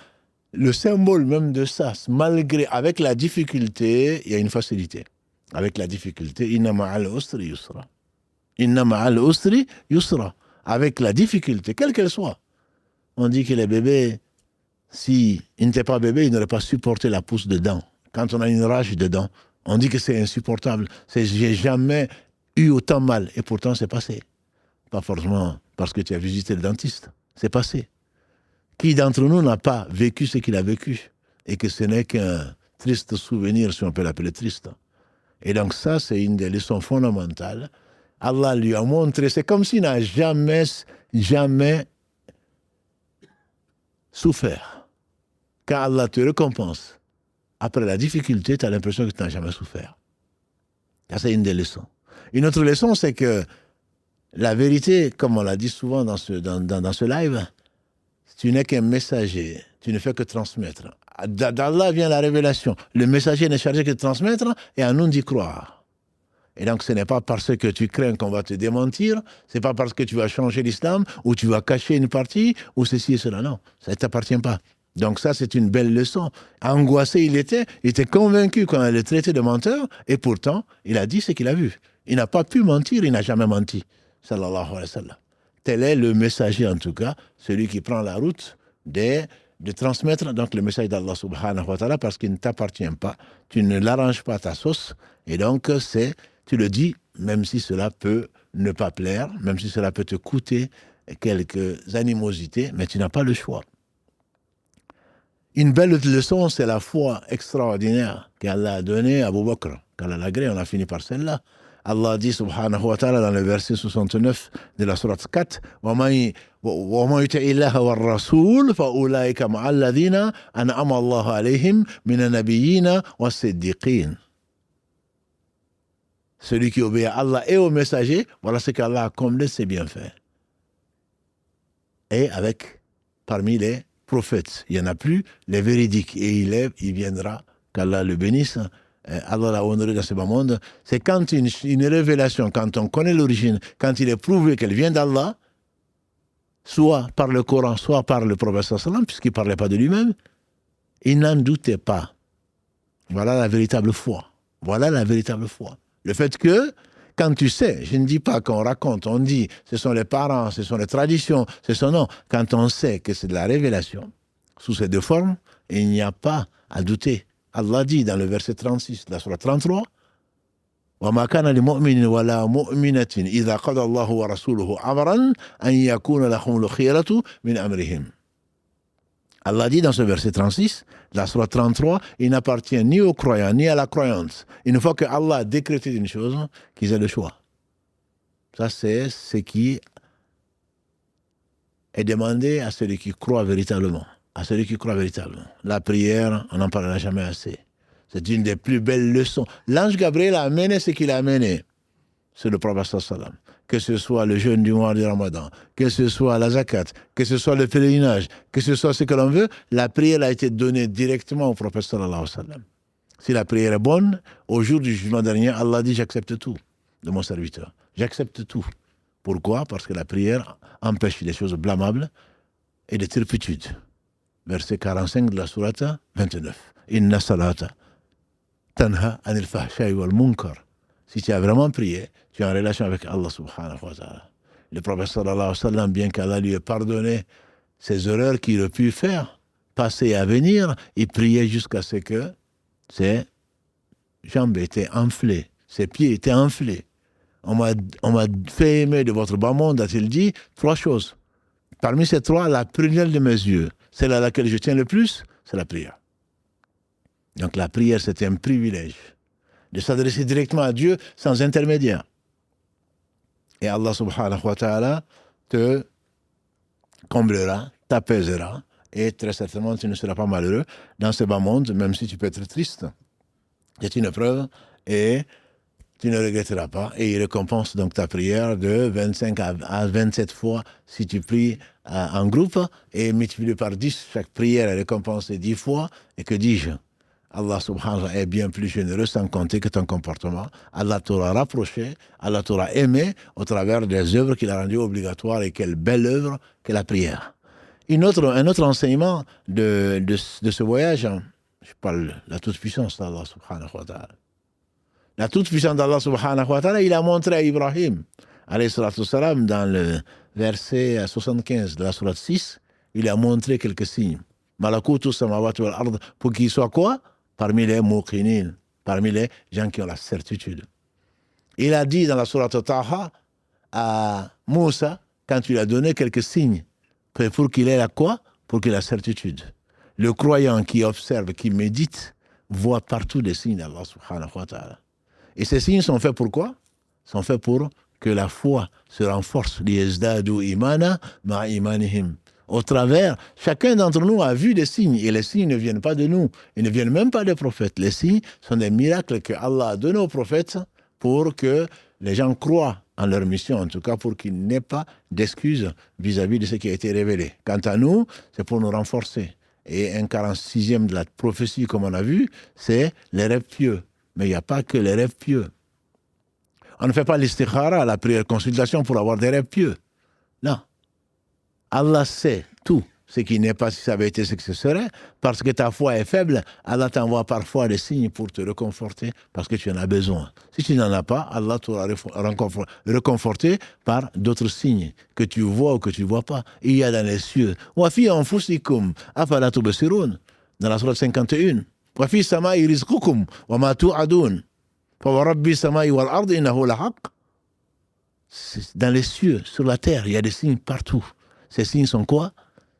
A: le symbole même de ça, malgré, avec la difficulté, il y a une facilité. Avec la difficulté, inna ma'al usri yusra. Inna ma'al usri yusra. Avec la difficulté, quelle qu'elle soit. On dit que les bébés, si ils n'étaient pas bébés, ils n'auraient pas supporté la pousse de dents. Quand on a une rage de dents, on dit que c'est insupportable. J'ai jamais eu autant mal. Et pourtant, c'est passé. Pas forcément parce que tu as visité le dentiste. C'est passé. Qui d'entre nous n'a pas vécu ce qu'il a vécu? Et que ce n'est qu'un triste souvenir, si on peut l'appeler triste. Et donc ça, c'est une des leçons fondamentales. Allah lui a montré, c'est comme s'il n'a jamais souffert. Quand Allah te récompense, après la difficulté, tu as l'impression que tu n'as jamais souffert. Ça, c'est une des leçons. Une autre leçon, c'est que la vérité, comme on l'a dit souvent dans ce live, tu n'es qu'un messager, tu ne fais que transmettre. D'Allah vient la révélation. Le messager n'est chargé que de transmettre et à nous d'y croire. Et donc ce n'est pas parce que tu crains qu'on va te démentir, c'est pas parce que tu vas changer l'islam ou tu vas cacher une partie ou ceci et cela. Non, ça ne t'appartient pas. Donc ça, c'est une belle leçon. Angoissé il était convaincu qu'on allait le traiter de menteur et pourtant, il a dit ce qu'il a vu. Il n'a pas pu mentir, il n'a jamais menti. Sallallahu alayhi wa sallam. Tel est le messager, en tout cas, celui qui prend la route de transmettre donc le message d'Allah subhanahu wa ta'ala parce qu'il ne t'appartient pas, tu ne l'arranges pas à ta sauce, et donc tu le dis, même si cela peut ne pas plaire, même si cela peut te coûter quelques animosités, mais tu n'as pas le choix. Une belle leçon, c'est la foi extraordinaire qu'Allah a donnée à Abu Bakr. Qu'Allah l'a gré, on a fini par celle-là. Allah dit subhanahu wa ta'ala dans le verset 69 de la sourate 4 وَمَنْ يُطِعِ اللَّهَ وَالرَّسُولَ فَأُولَٰئِكَ مَعَ الَّذِينَ أَنْعَمَ اللَّهُ عَلَيْهِمْ مِنَ النَّبِيِّينَ وَالصِّدِّيقِينَ. Celui qui obéit à Allah et au messager, voilà ce qu'Allah a comblé ses bienfaits. Et parmi les prophètes, il n'y en a plus, les véridiques. Et il viendra, qu'Allah le bénisse, Allah l'a honoré dans ce bas monde. C'est quand une révélation, quand on connaît l'origine, quand il est prouvé qu'elle vient d'Allah, soit par le Coran, soit par le prophète sallam, puisqu'il ne parlait pas de lui-même, il n'en doutait pas. Voilà la véritable foi. Voilà la véritable foi. Le fait que, quand tu sais, je ne dis pas qu'on raconte, on dit, ce sont les parents, ce sont les traditions, non. Quand on sait que c'est de la révélation, sous ces deux formes, il n'y a pas à douter. Allah dit dans le verset 36 de la sourate 33, وَمَا كَانَ لِمُؤْمِنٍ وَلَا مُؤْمِنَةٍ إِذَا قَضَى اللَّهُ وَرَسُولُهُ أَمْرًا أَنْ يَكُونَ لَهُمُ الْخِيَرَةُ مِنْ أَمْرِهِمْ. Allah dit dans ce verset 36, de la sourate 33, il n'appartient ni aux croyants, ni à la croyance. Une fois que Allah a décrété une chose, qu'ils aient le choix. Ça, c'est ce qui est demandé à celui qui croit véritablement. À celui qui croit véritablement. La prière, on n'en parlera jamais assez. C'est une des plus belles leçons. L'ange Gabriel a amené ce qu'il a amené. C'est le prophète sallam. Que ce soit le jeûne du mois du Ramadan, que ce soit la zakat, que ce soit le pèlerinage, que ce soit ce que l'on veut, la prière a été donnée directement au prophète sallallahu alayhi wa sallam. Si la prière est bonne, au jour du jugement dernier, Allah dit « j'accepte tout de mon serviteur. J'accepte tout. » Pourquoi? Parce que la prière empêche les choses blâmables et des turpitudes. Verset 45 de la sourate 29. « Inna salata tanha anil fahsha'i wal munkar. » Si tu as vraiment prié, tu es en relation avec Allah subhanahu wa ta'ala. Le prophète sallallahu alayhi wa sallam, bien qu'Allah lui ait pardonné ses erreurs qu'il aurait pu faire, passées et à venir, il priait jusqu'à ce que ses jambes étaient enflées, ses pieds étaient enflés. On m'a fait aimer de votre bas monde, a-t-il dit, 3 choses. Parmi ces 3, la prunelle de mes yeux, celle à laquelle je tiens le plus, c'est la prière. Donc la prière, c'est un privilège de s'adresser directement à Dieu sans intermédiaire. Et Allah subhanahu wa ta'ala te comblera, t'apaisera, et très certainement tu ne seras pas malheureux dans ce bas monde, même si tu peux être triste. C'est une preuve, et tu ne regretteras pas. Et il récompense donc ta prière de 25 à 27 fois si tu pries en groupe, et multiplié par 10, chaque prière est récompensée 10 fois, et que dis-je? Allah subhanahu wa ta'ala est bien plus généreux sans compter que ton comportement. Allah t'aura rapproché, Allah t'aura aimé au travers des œuvres qu'il a rendues obligatoires, et quelle belle œuvre que la prière. Un autre enseignement de ce voyage, je parle de la toute-puissance d'Allah subhanahu wa ta'ala. La toute-puissance d'Allah subhanahu wa ta'ala, il a montré à Ibrahim, alayhi salatu wassalam, dans le verset 75 de la sourate 6, il a montré quelques signes. Malakutu samawati wal ard, pour qu'il soit quoi? Parmi les muqinin, parmi les gens qui ont la certitude. Il a dit dans la sourate Taha à Moussa, quand il a donné quelques signes, pour qu'il ait la quoi? Pour qu'il ait la certitude. Le croyant qui observe, qui médite, voit partout des signes d'Allah subhanahu wa ta'ala. Et ces signes sont faits pour quoi? Sont faits pour que la foi se renforce. Liyazdadu imana ma imanihim. Au travers, chacun d'entre nous a vu des signes, et les signes ne viennent pas de nous, ils ne viennent même pas des prophètes. Les signes sont des miracles que Allah a donnés aux prophètes pour que les gens croient en leur mission, en tout cas pour qu'il n'y ait pas d'excuses vis-à-vis de ce qui a été révélé. Quant à nous, c'est pour nous renforcer. Et un 46e de la prophétie, comme on a vu, c'est les rêves pieux. Mais il n'y a pas que les rêves pieux. On ne fait pas l'istikhara, la prière consultation, pour avoir des rêves pieux. Non. Allah sait tout ce qui n'est pas si ça avait été ce que ce serait, parce que ta foi est faible. Allah t'envoie parfois des signes pour te réconforter, parce que tu en as besoin. Si tu n'en as pas, Allah t'aura réconforté par d'autres signes que tu vois ou que tu ne vois pas. Il y a dans les cieux. Wa fi anfusikum afala tubsirun, dans la sourate 51. Wa fi samai rizqukum wa ma tu'adun. Fa wa rabbi samai wal ard innahu lahaq. Dans les cieux, sur la terre, il y a des signes partout. Ces signes sont quoi?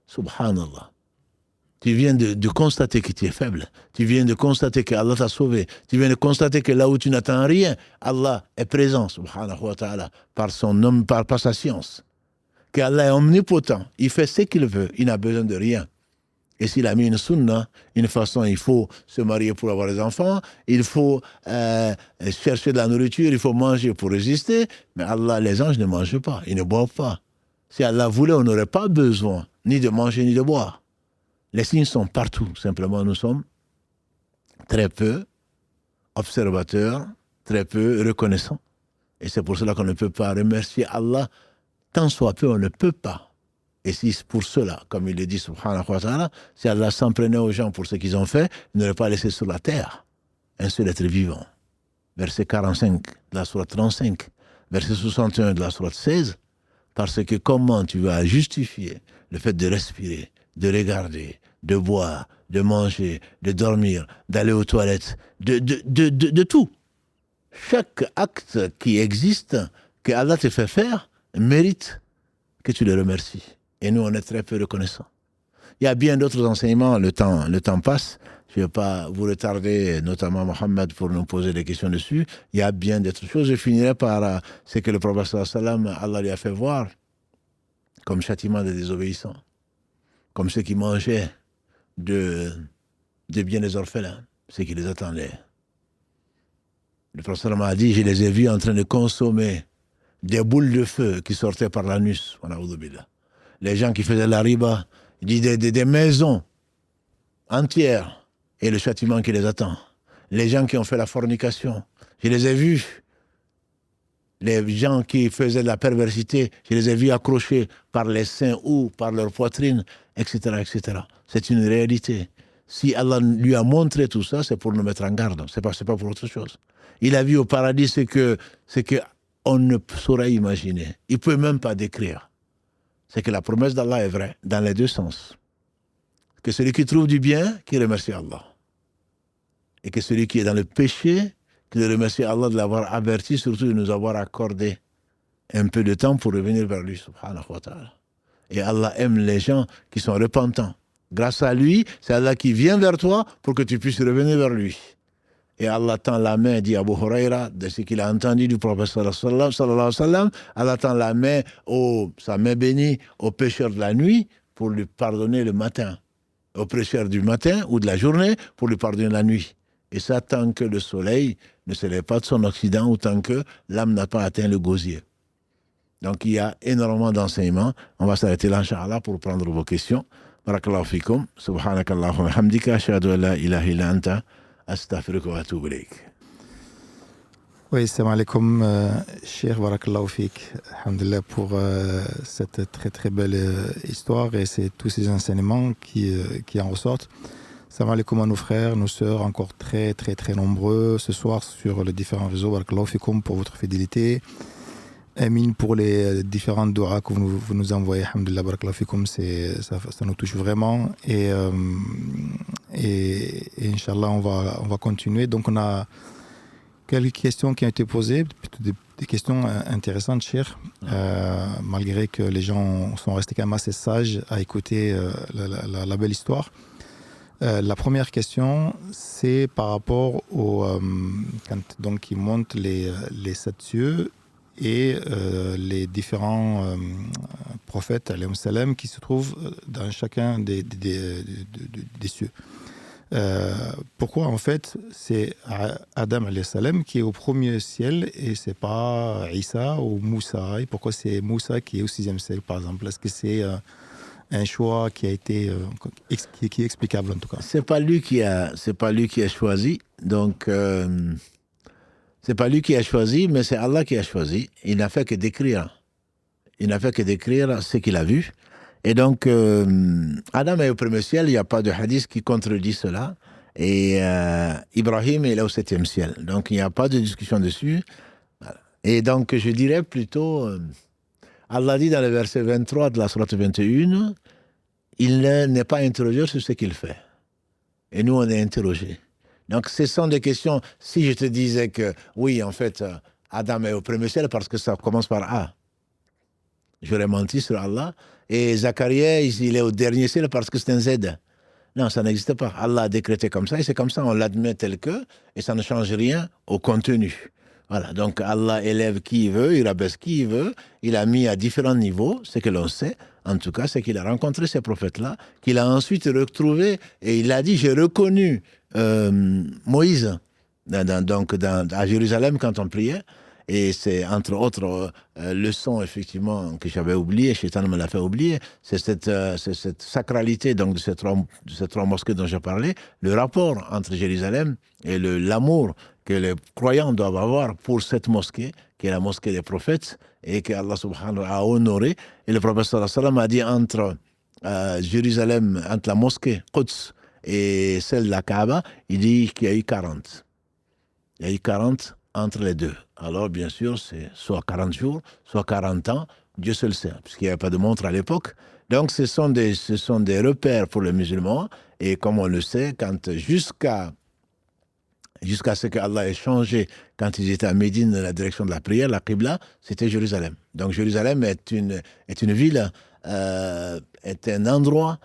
A: Subhanallah. Tu viens de constater que tu es faible. Tu viens de constater que Allah t'a sauvé. Tu viens de constater que là où tu n'attends rien, Allah est présent, subhanahu wa ta'ala, par son nom, par sa science. Qu'Allah est omnipotent. Il fait ce qu'il veut. Il n'a besoin de rien. Et s'il a mis une sunna, une façon, il faut se marier pour avoir des enfants, il faut chercher de la nourriture, il faut manger pour résister. Mais Allah, les anges ne mangent pas, ils ne boivent pas. Si Allah voulait, on n'aurait pas besoin ni de manger ni de boire. Les signes sont partout. Simplement, nous sommes très peu observateurs, très peu reconnaissants. Et c'est pour cela qu'on ne peut pas remercier Allah. Tant soit peu, on ne peut pas. Et si pour cela, comme il le dit, subhanahu wa ta'ala, si Allah s'en prenait aux gens pour ce qu'ils ont fait, il n'aurait pas laissé sur la terre un seul être vivant. Verset 45 de la sourate 35, verset 61 de la sourate 16, parce que comment tu vas justifier le fait de respirer, de regarder, de boire, de manger, de dormir, d'aller aux toilettes, de tout. Chaque acte qui existe, que Allah te fait faire, mérite que tu le remercies. Et nous, on est très peu reconnaissants. Il y a bien d'autres enseignements, le temps passe. Je ne vais pas vous retarder, notamment Mohammed, pour nous poser des questions dessus. Il y a bien d'autres choses. Je finirai par ce que le prophète sallam, Allah lui a fait voir comme châtiment des désobéissants, comme ceux qui mangeaient de biens des orphelins, ceux qui les attendaient. Le prophète sallam a dit, je les ai vus en train de consommer des boules de feu qui sortaient par l'anus. Les gens qui faisaient la riba, des maisons entières, et le châtiment qui les attend. Les gens qui ont fait la fornication, je les ai vus. Les gens qui faisaient de la perversité, je les ai vus accrochés par les seins ou par leur poitrine, etc., etc. C'est une réalité. Si Allah lui a montré tout ça, c'est pour nous mettre en garde. C'est pas pour autre chose. Il a vu au paradis ce que on ne saurait imaginer. Il ne peut même pas décrire. C'est que la promesse d'Allah est vraie, dans les deux sens. Que celui qui trouve du bien, qui remercie Allah. Et que celui qui est dans le péché, qui remercie Allah de l'avoir averti, surtout de nous avoir accordé un peu de temps pour revenir vers lui, subhanahu wa ta'ala. Et Allah aime les gens qui sont repentants. Grâce à lui, c'est Allah qui vient vers toi pour que tu puisses revenir vers lui. Et Allah tend la main, dit Abu Huraira, de ce qu'il a entendu du prophète sallallahu alayhi wa sallam, Allah tend la main, sa main bénie, au pécheur de la nuit pour lui pardonner le matin. Au pécheur du matin ou de la journée pour lui pardonner la nuit. Et ça, tant que le soleil ne se lève pas de son occident ou tant que l'âme n'a pas atteint le gosier. Donc il y a énormément d'enseignements. On va s'arrêter là, Inch'Allah, pour prendre vos questions. Barakallahu fikum. Subhanakallahumma hamdika. Ashhadu an la ilaha illa anta. Astaghfiruka wa atubu ilayk.
B: Oui, salam alaikum, Cheikh Barakallahu fik. Alhamdulillah pour cette très très belle histoire et tous ces enseignements qui en ressortent. Salam alaikum à nos frères, nos sœurs, encore très très très nombreux ce soir sur les différents réseaux. Barakallahu fikum pour votre fidélité. Amin pour les différentes doigts que vous nous envoyez. Alhamdulillah, barakallahu fikum, ça nous touche vraiment. Et Inch'Allah, on va continuer. Donc, on a quelques questions qui ont été posées, des questions intéressantes, cher, malgré que les gens sont restés quand même assez sages à écouter la belle histoire. La première question, c'est par rapport quand donc ils montent les 7 cieux et les différents prophètes alayhim salam qui se trouvent dans chacun des cieux. Pourquoi en fait c'est Adam alayhi salam qui est au premier ciel et c'est pas Isa ou Moussa, et pourquoi c'est Moussa qui est au 6e ciel par exemple? Est-ce que c'est un choix qui a été qui est explicable en tout cas?
A: C'est pas lui qui a choisi. Donc c'est pas lui qui a choisi, mais c'est Allah qui a choisi. Il n'a fait que décrire. Il n'a fait que décrire ce qu'il a vu. Et donc, Adam est au premier ciel, il n'y a pas de hadith qui contredit cela. Et Ibrahim est là au 7e ciel. Donc, il n'y a pas de discussion dessus. Voilà. Et donc, je dirais plutôt, Allah dit dans le verset 23 de la sourate 21, il n'est pas interrogé sur ce qu'il fait. Et nous, on est interrogés. Donc, ce sont des questions. Si je te disais que, oui, en fait, Adam est au premier ciel parce que ça commence par A, j'aurais menti sur Allah. Et Zacharia, il est au dernier ciel parce que c'est un Z. Non, ça n'existe pas. Allah a décrété comme ça et c'est comme ça, on l'admet tel que, et ça ne change rien au contenu. Voilà, donc Allah élève qui il veut, il rabaisse qui il veut, il a mis à différents niveaux, ce que l'on sait, en tout cas, c'est qu'il a rencontré ces prophètes-là, qu'il a ensuite retrouvé, et il a dit, j'ai reconnu Moïse, à Jérusalem quand on priait, et c'est entre autres leçons effectivement que j'avais oubliées, Shaitan me l'a fait oublier, c'est cette sacralité donc de ces trois mosquées dont j'ai parlé, le rapport entre Jérusalem et l'amour que les croyants doivent avoir pour cette mosquée, qui est la mosquée des prophètes, et que Allah subhanahu wa ta'ala a honoré. Et le prophète sallallahu alayhi wa sallam a dit entre Jérusalem, entre la mosquée Quds et celle de la Kaaba, il dit qu'il y a eu 40. Il y a eu 40 entre les deux. Alors, bien sûr, c'est soit 40 jours, soit 40 ans, Dieu seul sait, puisqu'il n'y avait pas de montre à l'époque. Donc, ce sont des repères pour les musulmans, et comme on le sait, quand jusqu'à ce qu'Allah ait changé, quand ils étaient à Médine, la direction de la prière, la Qibla, c'était Jérusalem. Donc, Jérusalem est une ville, est un endroit,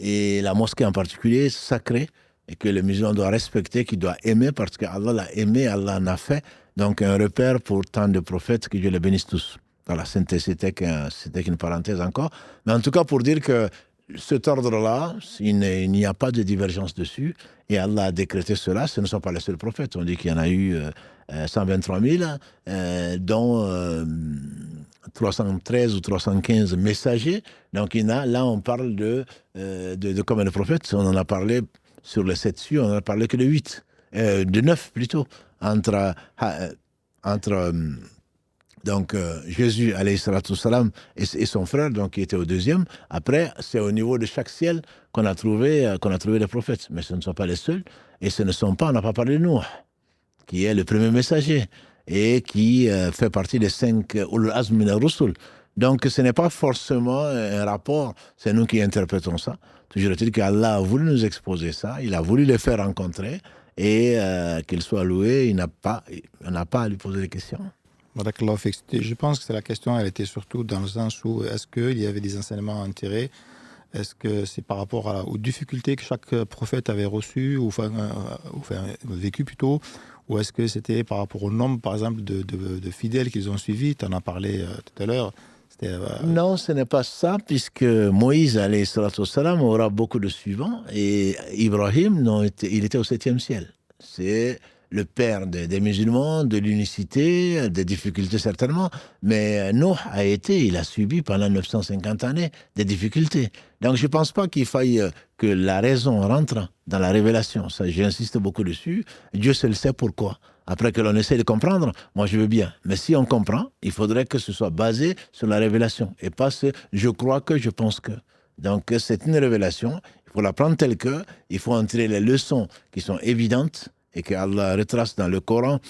A: et la mosquée en particulier, sacrée, et que le musulman doit respecter, qu'il doit aimer, parce qu'Allah l'a aimé, Allah en a fait. Donc, un repère pour tant de prophètes, que Dieu les bénisse tous. Voilà, c'était qu'une parenthèse encore. Mais en tout cas, pour dire que cet ordre-là, il n'y a pas de divergence dessus, et Allah a décrété cela. Ce ne sont pas les seuls prophètes. On dit qu'il y en a eu 123 000, dont 313 ou 315 messagers. Donc, là, on parle de combien de prophètes? On en a parlé sur les 7 cieux, on n'en a parlé que de 8, de 9 plutôt, entre Jésus, alayhi salatu salam, et son frère, donc qui était au 2e. Après, c'est au niveau de chaque ciel qu'on a trouvé les prophètes. Mais ce ne sont pas les seuls, et ce ne sont pas, on n'a pas parlé de Nuh, qui est le premier messager, et qui fait partie des 5 Ulul Azm min ar-Rusul. Donc, ce n'est pas forcément un rapport, c'est nous qui interprétons ça. Toujours est-il qu'Allah a voulu nous exposer ça, il a voulu les faire rencontrer, et qu'il soit loué, on n'a pas à lui poser des questions.
B: Je pense que la question, elle était surtout dans le sens où est-ce qu'il y avait des enseignements à en tirer Est-ce que c'est par rapport aux difficultés que chaque prophète avait reçues, ou vécu plutôt, ou est-ce que c'était par rapport au nombre, par exemple, de fidèles qu'ils ont suivis? Tu en as parlé tout à l'heure.
A: Non, ce n'est pas ça, puisque Moïse, alayhi salatu wassalam, aura beaucoup de suivants, et Ibrahim, non, il était au 7e ciel. C'est le père des musulmans, de l'unicité, des difficultés certainement, mais Nuh il a subi pendant 950 années des difficultés. Donc je ne pense pas qu'il faille que la raison rentre dans la révélation. Ça, j'insiste beaucoup dessus. Dieu seul sait pourquoi. Après que l'on essaie de comprendre, moi je veux bien. Mais si on comprend, il faudrait que ce soit basé sur la révélation et pas ce « je crois que, je pense que ». Donc c'est une révélation, il faut la prendre telle que, il faut en tirer les leçons qui sont évidentes et que Allah retrace dans le Coran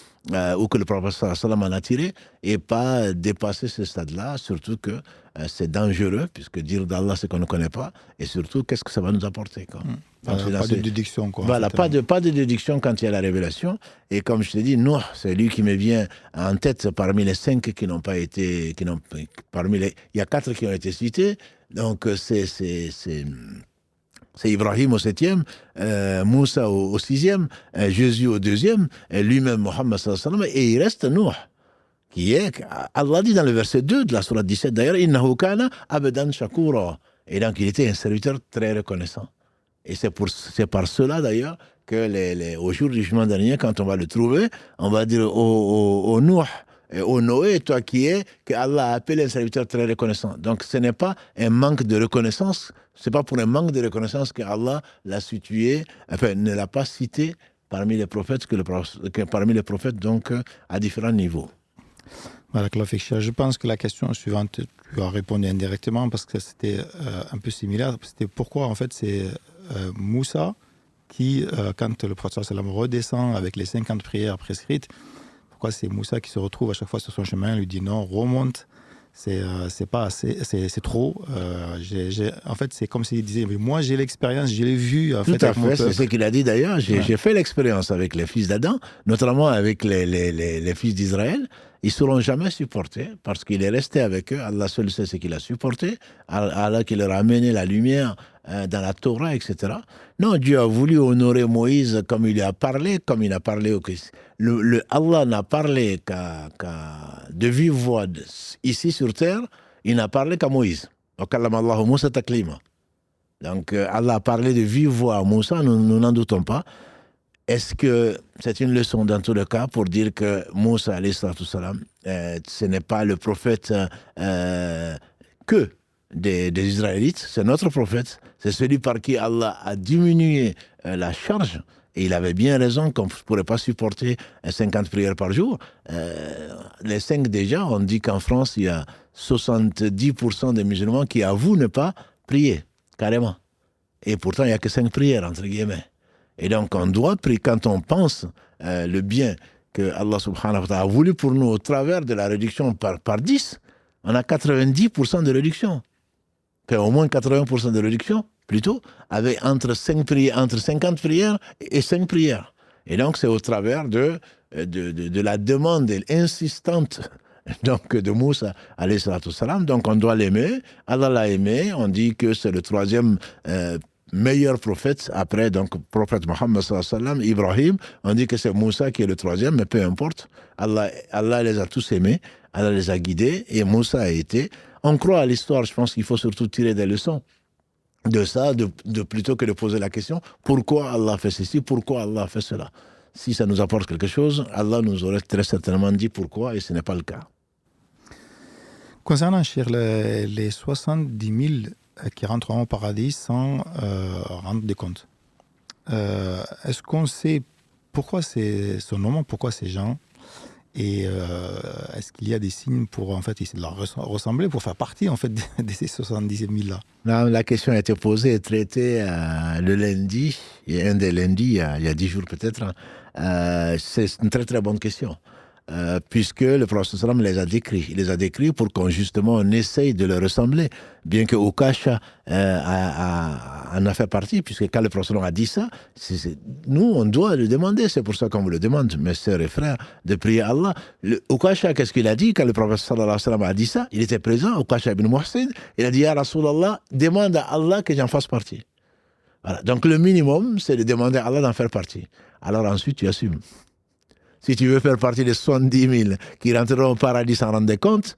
A: ou que le prophète sallallahu alayhi wa sallam en a tiré, et pas dépasser ce stade-là, surtout que c'est dangereux, puisque dire d'Allah ce qu'on ne connaît pas, et surtout qu'est-ce que ça va nous apporter, quoi.
B: Pas de déduction, quoi.
A: Voilà, pas de déduction quand il y a la révélation. Et comme je te dis, Nuh, c'est lui qui me vient en tête parmi les 5 qui n'ont pas été... il y a 4 qui ont été cités, donc c'est Ibrahim au 7e, Moussa au 6e, Jésus au 2e, et lui-même Mohammed sallallahu alayhi wa sallam, et il reste Nuh, qui est, Allah dit dans le verset 2 de la sourate 17 d'ailleurs, « Innahu kana abdan shakura ». Et donc il était un serviteur très reconnaissant. Et c'est par cela d'ailleurs que au jour du jugement dernier, quand on va le trouver, on va dire au Nuh, et au Noé, toi qui es, que Allah a appelé un serviteur très reconnaissant. Donc ce n'est pas un manque de reconnaissance, c'est pas pour un manque de reconnaissance que Allah l'a situé, enfin ne l'a pas cité parmi les prophètes, parmi les prophètes donc à différents niveaux.
B: Voilà, je pense que la question suivante, tu as répondu indirectement parce que c'était un peu similaire. C'était pourquoi en fait c'est Moussa qui, quand le prophète sallam redescend avec les 50 prières prescrites, pourquoi c'est Moussa qui se retrouve à chaque fois sur son chemin, lui dit non, remonte, c'est pas assez, c'est trop. En fait, c'est comme s'il disait, mais moi j'ai l'expérience, je l'ai vu. En
A: Tout
B: fait,
A: à fait, c'est ce qu'il a dit d'ailleurs. J'ai fait l'expérience avec les fils d'Adam, notamment avec les fils d'Israël. Ils ne seront jamais supportés parce qu'il est resté avec eux. Allah seul sait ce qu'il a supporté. Allah qui leur a amené la lumière dans la Torah, etc. Non, Dieu a voulu honorer Moïse comme il a parlé au Christ. Allah n'a parlé qu'à de vive voix ici sur terre. Il n'a parlé qu'à Moïse. Donc Allah a parlé de vive voix à Moussa, nous n'en doutons pas. Est-ce que c'est une leçon dans tous les cas pour dire que Moussa, alayhi salatu wassalam, ce n'est pas le prophète que des Israélites, c'est notre prophète, c'est celui par qui Allah a diminué la charge, et il avait bien raison qu'on ne pourrait pas supporter 50 prières par jour. Les 5 déjà, on dit qu'en France, il y a 70% des musulmans qui avouent ne pas prier, carrément. Et pourtant, il n'y a que 5 prières, entre guillemets. Et donc, on doit prier quand on pense le bien que Allah subhanahu wa ta'ala a voulu pour nous au travers de la réduction par 10. On a 90% de réduction. Enfin, au moins 80% de réduction, plutôt, avec entre 50 prières et 5 prières. Et donc, c'est au travers de la demande insistante donc, de Moussa, alayhi salatu wassalam. Donc, on doit l'aimer. Allah l'a aimé. On dit que c'est le 3e meilleur prophète après, donc prophète Mohammed sallallahu alayhi wa sallam, Ibrahim, on dit que c'est Moussa qui est le 3e, mais peu importe, Allah les a tous aimés, Allah les a guidés, et Moussa a été, on croit à l'histoire, je pense qu'il faut surtout tirer des leçons de ça, plutôt que de poser la question, pourquoi Allah fait ceci, pourquoi Allah fait cela. Si ça nous apporte quelque chose, Allah nous aurait très certainement dit pourquoi, et ce n'est pas le cas.
B: Concernant les 70 000 qui rentreront au paradis sans rendre des comptes. Est-ce qu'on sait pourquoi c'est ce nom, pourquoi ces gens, et est-ce qu'il y a des signes pour en fait essayer de leur ressembler, pour faire partie en fait de ces 70 000 là?
A: La question a été posée et traitée le lundi, et un des lundis, il y a 10 jours peut-être. C'est une très très bonne question. puisque le prophète sallam les a décrits. Il les a décrits pour qu'on justement on essaye de leur ressembler, bien que Ukasha en a fait partie, puisque quand le prophète sallam a dit ça, nous on doit le demander, c'est pour ça qu'on vous le demande, mes sœurs et frères, de prier Allah. Ukasha, qu'est-ce qu'il a dit quand le prophète sallam a dit ça? Il était présent, Ukasha ibn Muhsin, il a dit ya Rasulallah, demande à Allah que j'en fasse partie. Voilà. Donc le minimum, c'est de demander à Allah d'en faire partie. Alors ensuite, tu assumes. Si tu veux faire partie des 70 000 qui rentreront au paradis sans rendre compte,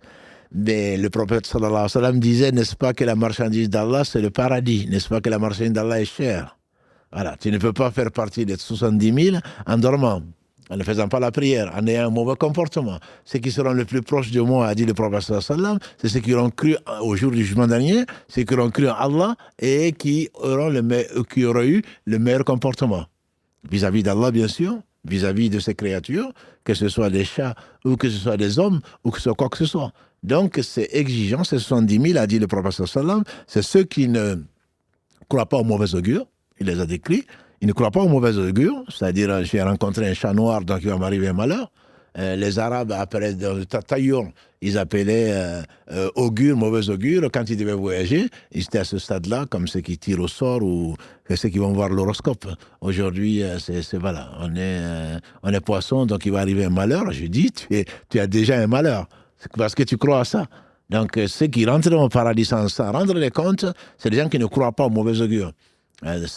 A: mais le prophète sallallahu alayhi wa sallam disait, n'est-ce pas que la marchandise d'Allah, c'est le paradis, n'est-ce pas que la marchandise d'Allah est chère. Voilà, tu ne peux pas faire partie des 70 000 en dormant, en ne faisant pas la prière, en ayant un mauvais comportement. Ceux qui seront le plus proches de moi, a dit le prophète sallallahu alayhi wa sallam, c'est ceux qui auront cru au jour du jugement dernier, ceux qui auront cru en Allah et qui auront eu le meilleur comportement. Vis-à-vis d'Allah, bien sûr, vis-à-vis de ces créatures, que ce soit des chats, ou que ce soit des hommes, ou que ce soit quoi que ce soit. Donc, c'est exigeant, ces 70 000, a dit le prophète sallam, c'est ceux qui ne croient pas au mauvais augure, il les a décrits, ils ne croient pas au mauvais augure, c'est-à-dire, j'ai rencontré un chat noir, donc il va m'arriver un malheur. Les Arabes, après le Tayour, ils appelaient augure, mauvais augure. Quand ils devaient voyager, ils étaient à ce stade-là, comme ceux qui tirent au sort ou ceux qui vont voir l'horoscope. Aujourd'hui, voilà, on est poisson, donc il va arriver un malheur. Je dis, tu as déjà un malheur, parce que tu crois à ça. Donc, ceux qui rentrent au paradis sans rendre les comptes, c'est des gens qui ne croient pas au mauvais augure.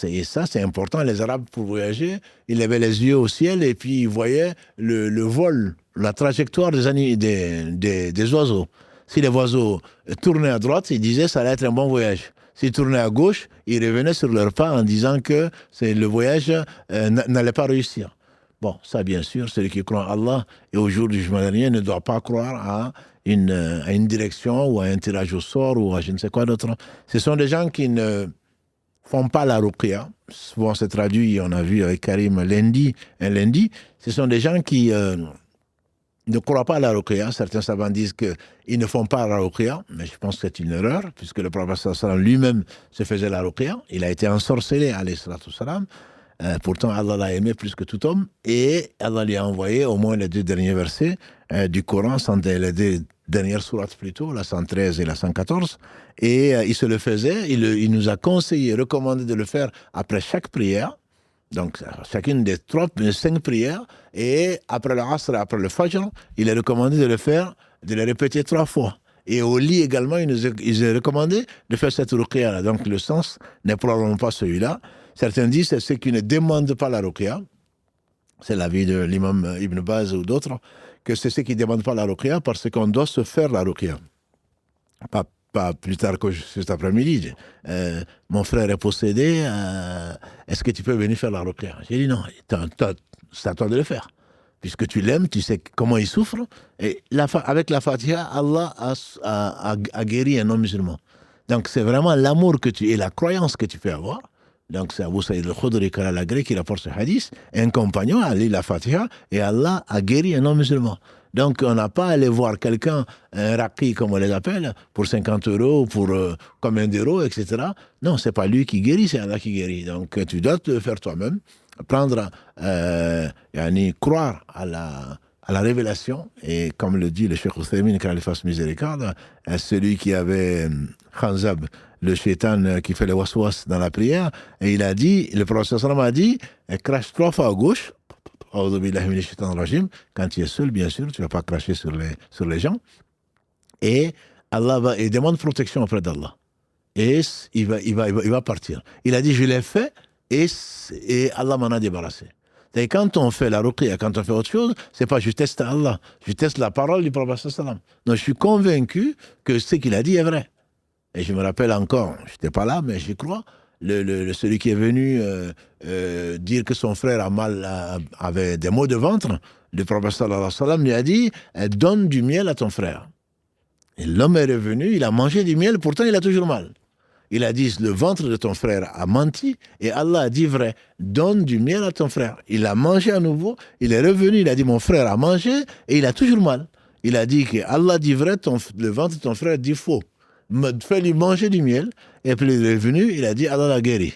A: Et ça, c'est important. Les Arabes, pour voyager, ils levaient les yeux au ciel et puis ils voyaient le vol, la trajectoire des oiseaux. Si les oiseaux tournaient à droite, ils disaient que ça allait être un bon voyage. S'ils tournaient à gauche, ils revenaient sur leur pas en disant que le voyage n'allait pas réussir. Bon, ça, bien sûr, celui qui croit en Allah et au jour du jugement dernier ne doit pas croire à une direction ou à un tirage au sort ou à je ne sais quoi d'autre. Ce sont des gens qui ne font pas la ruqya. Souvent c'est traduit, on a vu avec Karim lundi. Ce sont des gens qui ne croient pas à la ruqya. Certains savants disent qu'ils ne font pas la ruqya, mais je pense que c'est une erreur, puisque le prophète sallallahu lui-même se faisait la ruqya. Il a été ensorcelé, alayhi salatu wassalam. Pourtant, Allah l'a aimé plus que tout homme, et Allah lui a envoyé au moins les 2 derniers versets du Coran, les 2 dernières sourates plutôt, la 113 et la 114, et il se le faisait, il nous a conseillé, recommandé de le faire après chaque prière, donc chacune des 5 prières, et après le Asr, après le Fajr, il est recommandé de le faire, de le répéter 3 fois. Et au lit également, il nous est recommandé de faire cette ruqya-là. Donc le sens n'est probablement pas celui-là. Certains disent que c'est ceux qui ne demandent pas la ruqya, c'est l'avis de l'imam Ibn Baz ou d'autres, que c'est ceux qui ne demandent pas la ruqya parce qu'on doit se faire la ruqya. Pas plus tard que cet après-midi. Mon frère est possédé, est-ce que tu peux venir faire la ruqya? J'ai dit non, c'est à toi de le faire. Puisque tu l'aimes, tu sais comment il souffre. Et avec la Fatiha, Allah a guéri un homme musulman. Donc c'est vraiment l'amour et la croyance que tu peux avoir. Donc c'est Abu Saïd al-Khudri qui rapporte ce hadith. Un compagnon a lu la Fatiha et Allah a guéri un homme musulman. Donc on n'a pas à aller voir quelqu'un, un raqi comme on les appelle, pour 50 €, pour combien d'euros, etc. Non, c'est pas lui qui guérit, c'est Allah qui guérit. Donc tu dois te le faire toi-même, prendre, croire à la révélation. Et comme le dit le Cheikh Ousseymine, quand il fasse miséricorde, celui qui avait Khanzab, le shaitan qui fait les waswas dans la prière, et il a dit, le prophète sallam a dit, crache 3 fois à gauche, quand tu es seul, bien sûr, tu ne vas pas cracher sur les gens, et Allah il demande protection auprès d'Allah. Et il va partir. Il a dit, je l'ai fait, et Allah m'en a débarrassé. Et quand on fait la ruqya, quand on fait autre chose, c'est pas je teste Allah, je teste la parole du prophète sallam. Donc je suis convaincu que ce qu'il a dit est vrai. Et je me rappelle encore, je n'étais pas là, mais j'y crois, celui qui est venu dire que son frère avait des maux de ventre, le prophète sallallahu alayhi wa sallam lui a dit, donne du miel à ton frère. Et l'homme est revenu, il a mangé du miel, pourtant il a toujours mal. Il a dit, le ventre de ton frère a menti, et Allah a dit vrai, donne du miel à ton frère. Il a mangé à nouveau, il est revenu, il a dit, mon frère a mangé, et il a toujours mal. Il a dit que Allah dit vrai, le ventre de ton frère dit faux. Fais-lui manger du miel, et puis il est revenu, il a dit, Allah l'a guéri.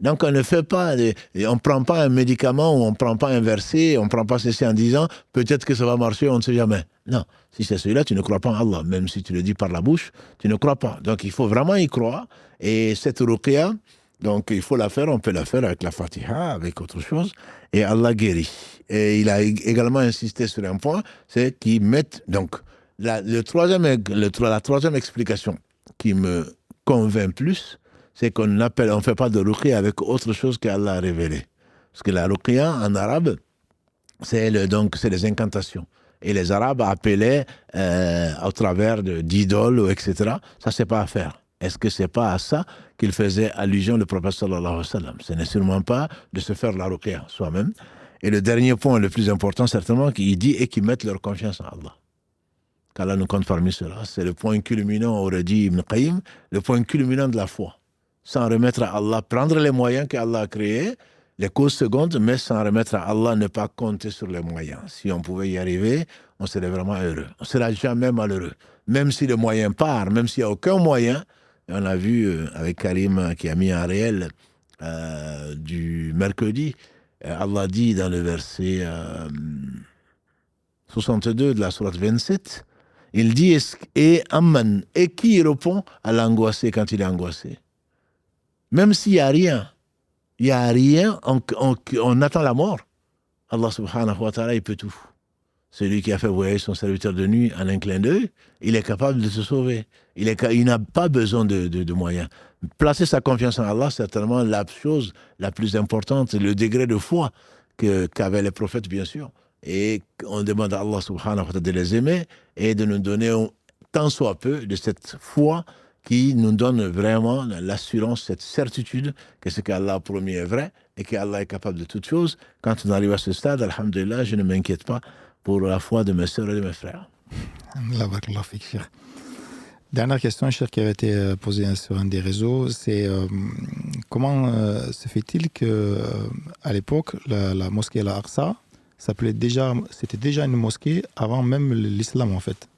A: Donc on ne fait pas, on ne prend pas un médicament ou on ne prend pas un verset, on ne prend pas ceci en disant peut-être que ça va marcher, on ne sait jamais. Non, si c'est celui-là, tu ne crois pas en Allah. Même si tu le dis par la bouche, tu ne crois pas. Donc il faut vraiment y croire. Et cette ruqya, donc il faut la faire, on peut la faire avec la Fatiha, avec autre chose, et Allah guérit. Et il a également insisté sur un point, c'est qu'ils mettent, donc la troisième explication qui me convainc plus, c'est qu'on ne fait pas de ruqya avec autre chose qu'Allah a révélé. Parce que la ruqya, en arabe, c'est les incantations. Et les Arabes appelaient au travers d'idoles, etc. Ça, c'est pas à faire. Est-ce que c'est pas à ça qu'il faisait allusion le prophète sallallahu alayhi wa sallam? Ce n'est sûrement pas de se faire la ruqya soi-même. Et le dernier point, le plus important, certainement, qu'il dit, et qu'ils mettent leur confiance en Allah. Qu'Allah nous compte parmi cela. C'est le point culminant, aurait dit Ibn Qayyim, le point culminant de la foi. Sans remettre à Allah, prendre les moyens qu'Allah a créés, les causes secondes, mais sans remettre à Allah, ne pas compter sur les moyens. Si on pouvait y arriver, on serait vraiment heureux. On ne sera jamais malheureux. Même si le moyen part, même s'il n'y a aucun moyen, et on a vu avec Karim qui a mis un réel du mercredi, Allah dit dans le verset 62 de la sourate 27, il dit et Amman, et qui répond à l'angoissé quand il est angoissé? Même s'il n'y a rien, on attend la mort. Allah subhanahu wa ta'ala, il peut tout. Celui qui a fait voyager son serviteur de nuit en un clin d'œil, il est capable de se sauver. Il n'a pas besoin de moyens. Placer sa confiance en Allah, c'est certainement la chose la plus importante, le degré de foi qu'avaient les prophètes, bien sûr. Et on demande à Allah subhanahu wa ta'ala de les aimer et de nous donner tant soit peu de cette foi qui nous donne vraiment l'assurance, cette certitude que ce qu'Allah a promis est vrai et qu'Allah est capable de toutes choses. Quand on arrive à ce stade, alhamdulillah, je ne m'inquiète pas pour la foi de mes sœurs et de mes frères.
B: Dernière question, cher, qui avait été posée sur un des réseaux, c'est comment se fait-il que à l'époque, la mosquée Al-Aqsa c'était déjà une mosquée avant même l'islam, en fait?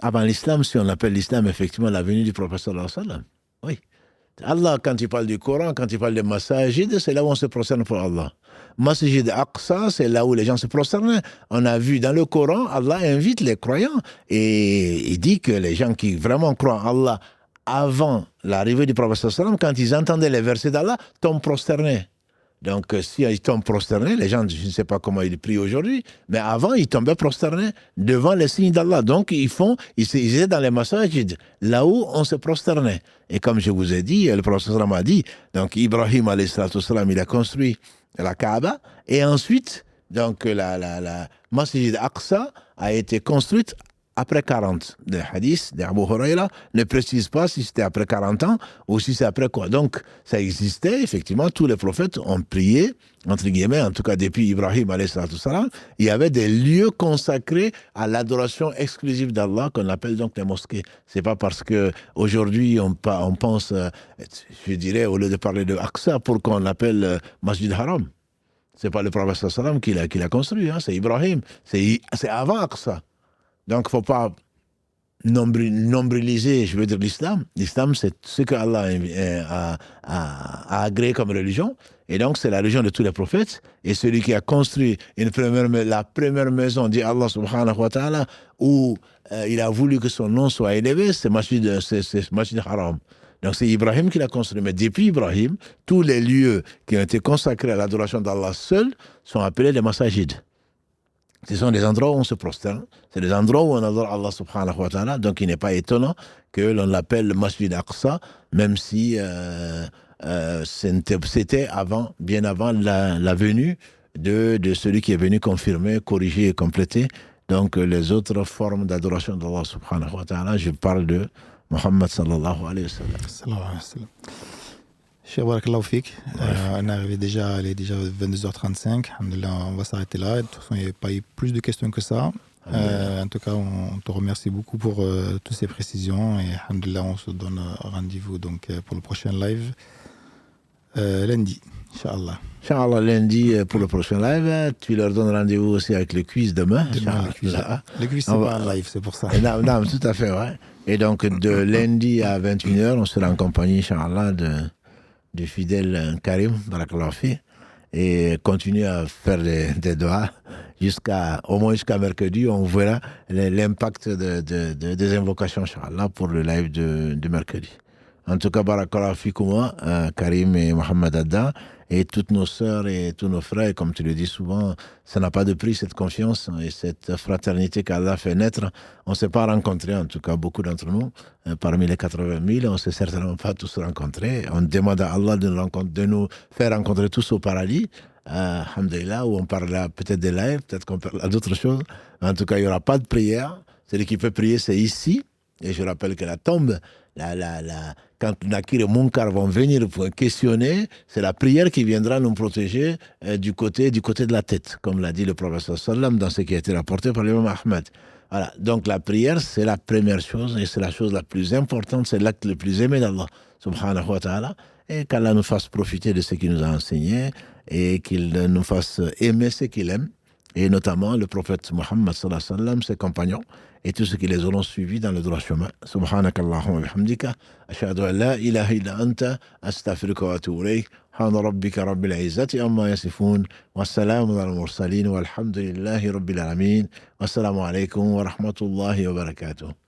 A: Avant l'islam, si on appelle l'islam effectivement la venue du prophète sallallahu alayhi wa sallam. Oui. Allah, quand il parle du Coran, quand il parle des masajid, c'est là où on se prosterne pour Allah. Masjid Aqsa, c'est là où les gens se prosternent. On a vu dans le Coran, Allah invite les croyants et il dit que les gens qui vraiment croient en Allah avant l'arrivée du prophète sallallahu alayhi wa sallam, quand ils entendaient les versets d'Allah, tombent prosternés. Donc, si ils tombent prosternés, les gens, je ne sais pas comment ils prient aujourd'hui, mais avant, ils tombaient prosternés devant les signes d'Allah. Donc, ils étaient dans les masajid, là où on se prosternait. Et comme je vous ai dit, le prophète sallam a dit, donc Ibrahim, alayhi salatu wassalam, il a construit la Kaaba, et ensuite, donc, la Masjid Aqsa a été construite après 40. Le hadith d'Abu Huraira ne précise pas si c'était après 40 ans ou si c'est après quoi. Donc, ça existait, effectivement, tous les prophètes ont prié, entre guillemets, en tout cas depuis Ibrahim, alayhi salatu wassalam, il y avait des lieux consacrés à l'adoration exclusive d'Allah qu'on appelle donc les mosquées. C'est pas parce que aujourd'hui on pense, je dirais, au lieu de parler de Aqsa, pour qu'on l'appelle Masjid Haram. C'est pas le prophète sallallahu alayhi wa sallam qui l'a construit, hein, c'est Ibrahim. C'est avant Aqsa. Donc, il ne faut pas nombriliser, je veux dire, l'islam. L'islam, c'est ce qu'Allah a agréé comme religion. Et donc, c'est la religion de tous les prophètes. Et celui qui a construit la première maison, dit Allah subhanahu wa ta'ala, où il a voulu que son nom soit élevé, c'est Masjid Haram. Donc, c'est Ibrahim qui l'a construit. Mais depuis Ibrahim, tous les lieux qui ont été consacrés à l'adoration d'Allah seul sont appelés les masajid. Ce sont des endroits où on se prosterne, c'est des endroits où on adore Allah subhanahu wa ta'ala, donc il n'est pas étonnant que l'on l'appelle le Masjid Aqsa, même si c'était bien avant la venue de celui qui est venu confirmer, corriger et compléter donc les autres formes d'adoration d'Allah subhanahu wa ta'ala. Je parle de Muhammad sallallahu alayhi wa sallam.
B: Cheikh Barakallahu Fik, on est arrivé déjà, il est déjà 22h35. On va s'arrêter là. De toute façon, il n'y a pas eu plus de questions que ça. En tout cas, on te remercie beaucoup pour toutes ces précisions. Et alhamdoulilah, on se donne rendez-vous donc, pour le prochain live lundi, Inch'Allah.
A: Inch'Allah, lundi pour le prochain live. Tu leur donnes rendez-vous aussi avec le quiz demain.
B: Le quiz, c'est pas un live, c'est pour ça.
A: Non, tout à fait, ouais. Et donc, de lundi à 21h, on sera en compagnie, Inch'Allah, du fidèle Karim, barakallahu fi, et continue à faire des doigts au moins jusqu'à mercredi. On verra l'impact des invocations, Inch'Allah, pour le live de mercredi. En tout cas, barakallahu fikouma, Karim et Mohamed Adda, et toutes nos sœurs et tous nos frères, et comme tu le dis souvent, ça n'a pas de prix, cette confiance et cette fraternité qu'Allah fait naître. On ne s'est pas rencontrés, en tout cas beaucoup d'entre nous, parmi les 80 000, on ne s'est certainement pas tous rencontrés. On demande à Allah de nous faire rencontrer tous au paradis, alhamdulillah, où on parlera peut-être des lives, peut-être qu'on parlera d'autres choses. En tout cas, il n'y aura pas de prière. Celui qui peut prier, c'est ici. Et je rappelle que la tombe, quand Nakir et Munkar vont venir pour questionner, c'est la prière qui viendra nous protéger du côté de la tête, comme l'a dit le prophète sallam dans ce qui a été rapporté par l'imam Ahmed. Voilà. Donc la prière, c'est la première chose et c'est la chose la plus importante, c'est l'acte le plus aimé d'Allah, subhanahu wa ta'ala, et qu'Allah nous fasse profiter de ce qu'il nous a enseigné et qu'il nous fasse aimer ce qu'il aime, et notamment le prophète Muhammad sallallahu alayhi wa sallam, ses compagnons, et tous ceux qui les auront suivis dans le droit chemin. Subhanakallahumma bihamdika, ashhadu an la ilaha illa anta, astaghfiruka wa atubu ilayk. Subhana rabbika rabbil izzati amma yasifun, wa salamun ala al-mursalin, walhamdulillahi rabbil alamin. Wassalamu alaykum wa rahmatullahi wa barakatuh.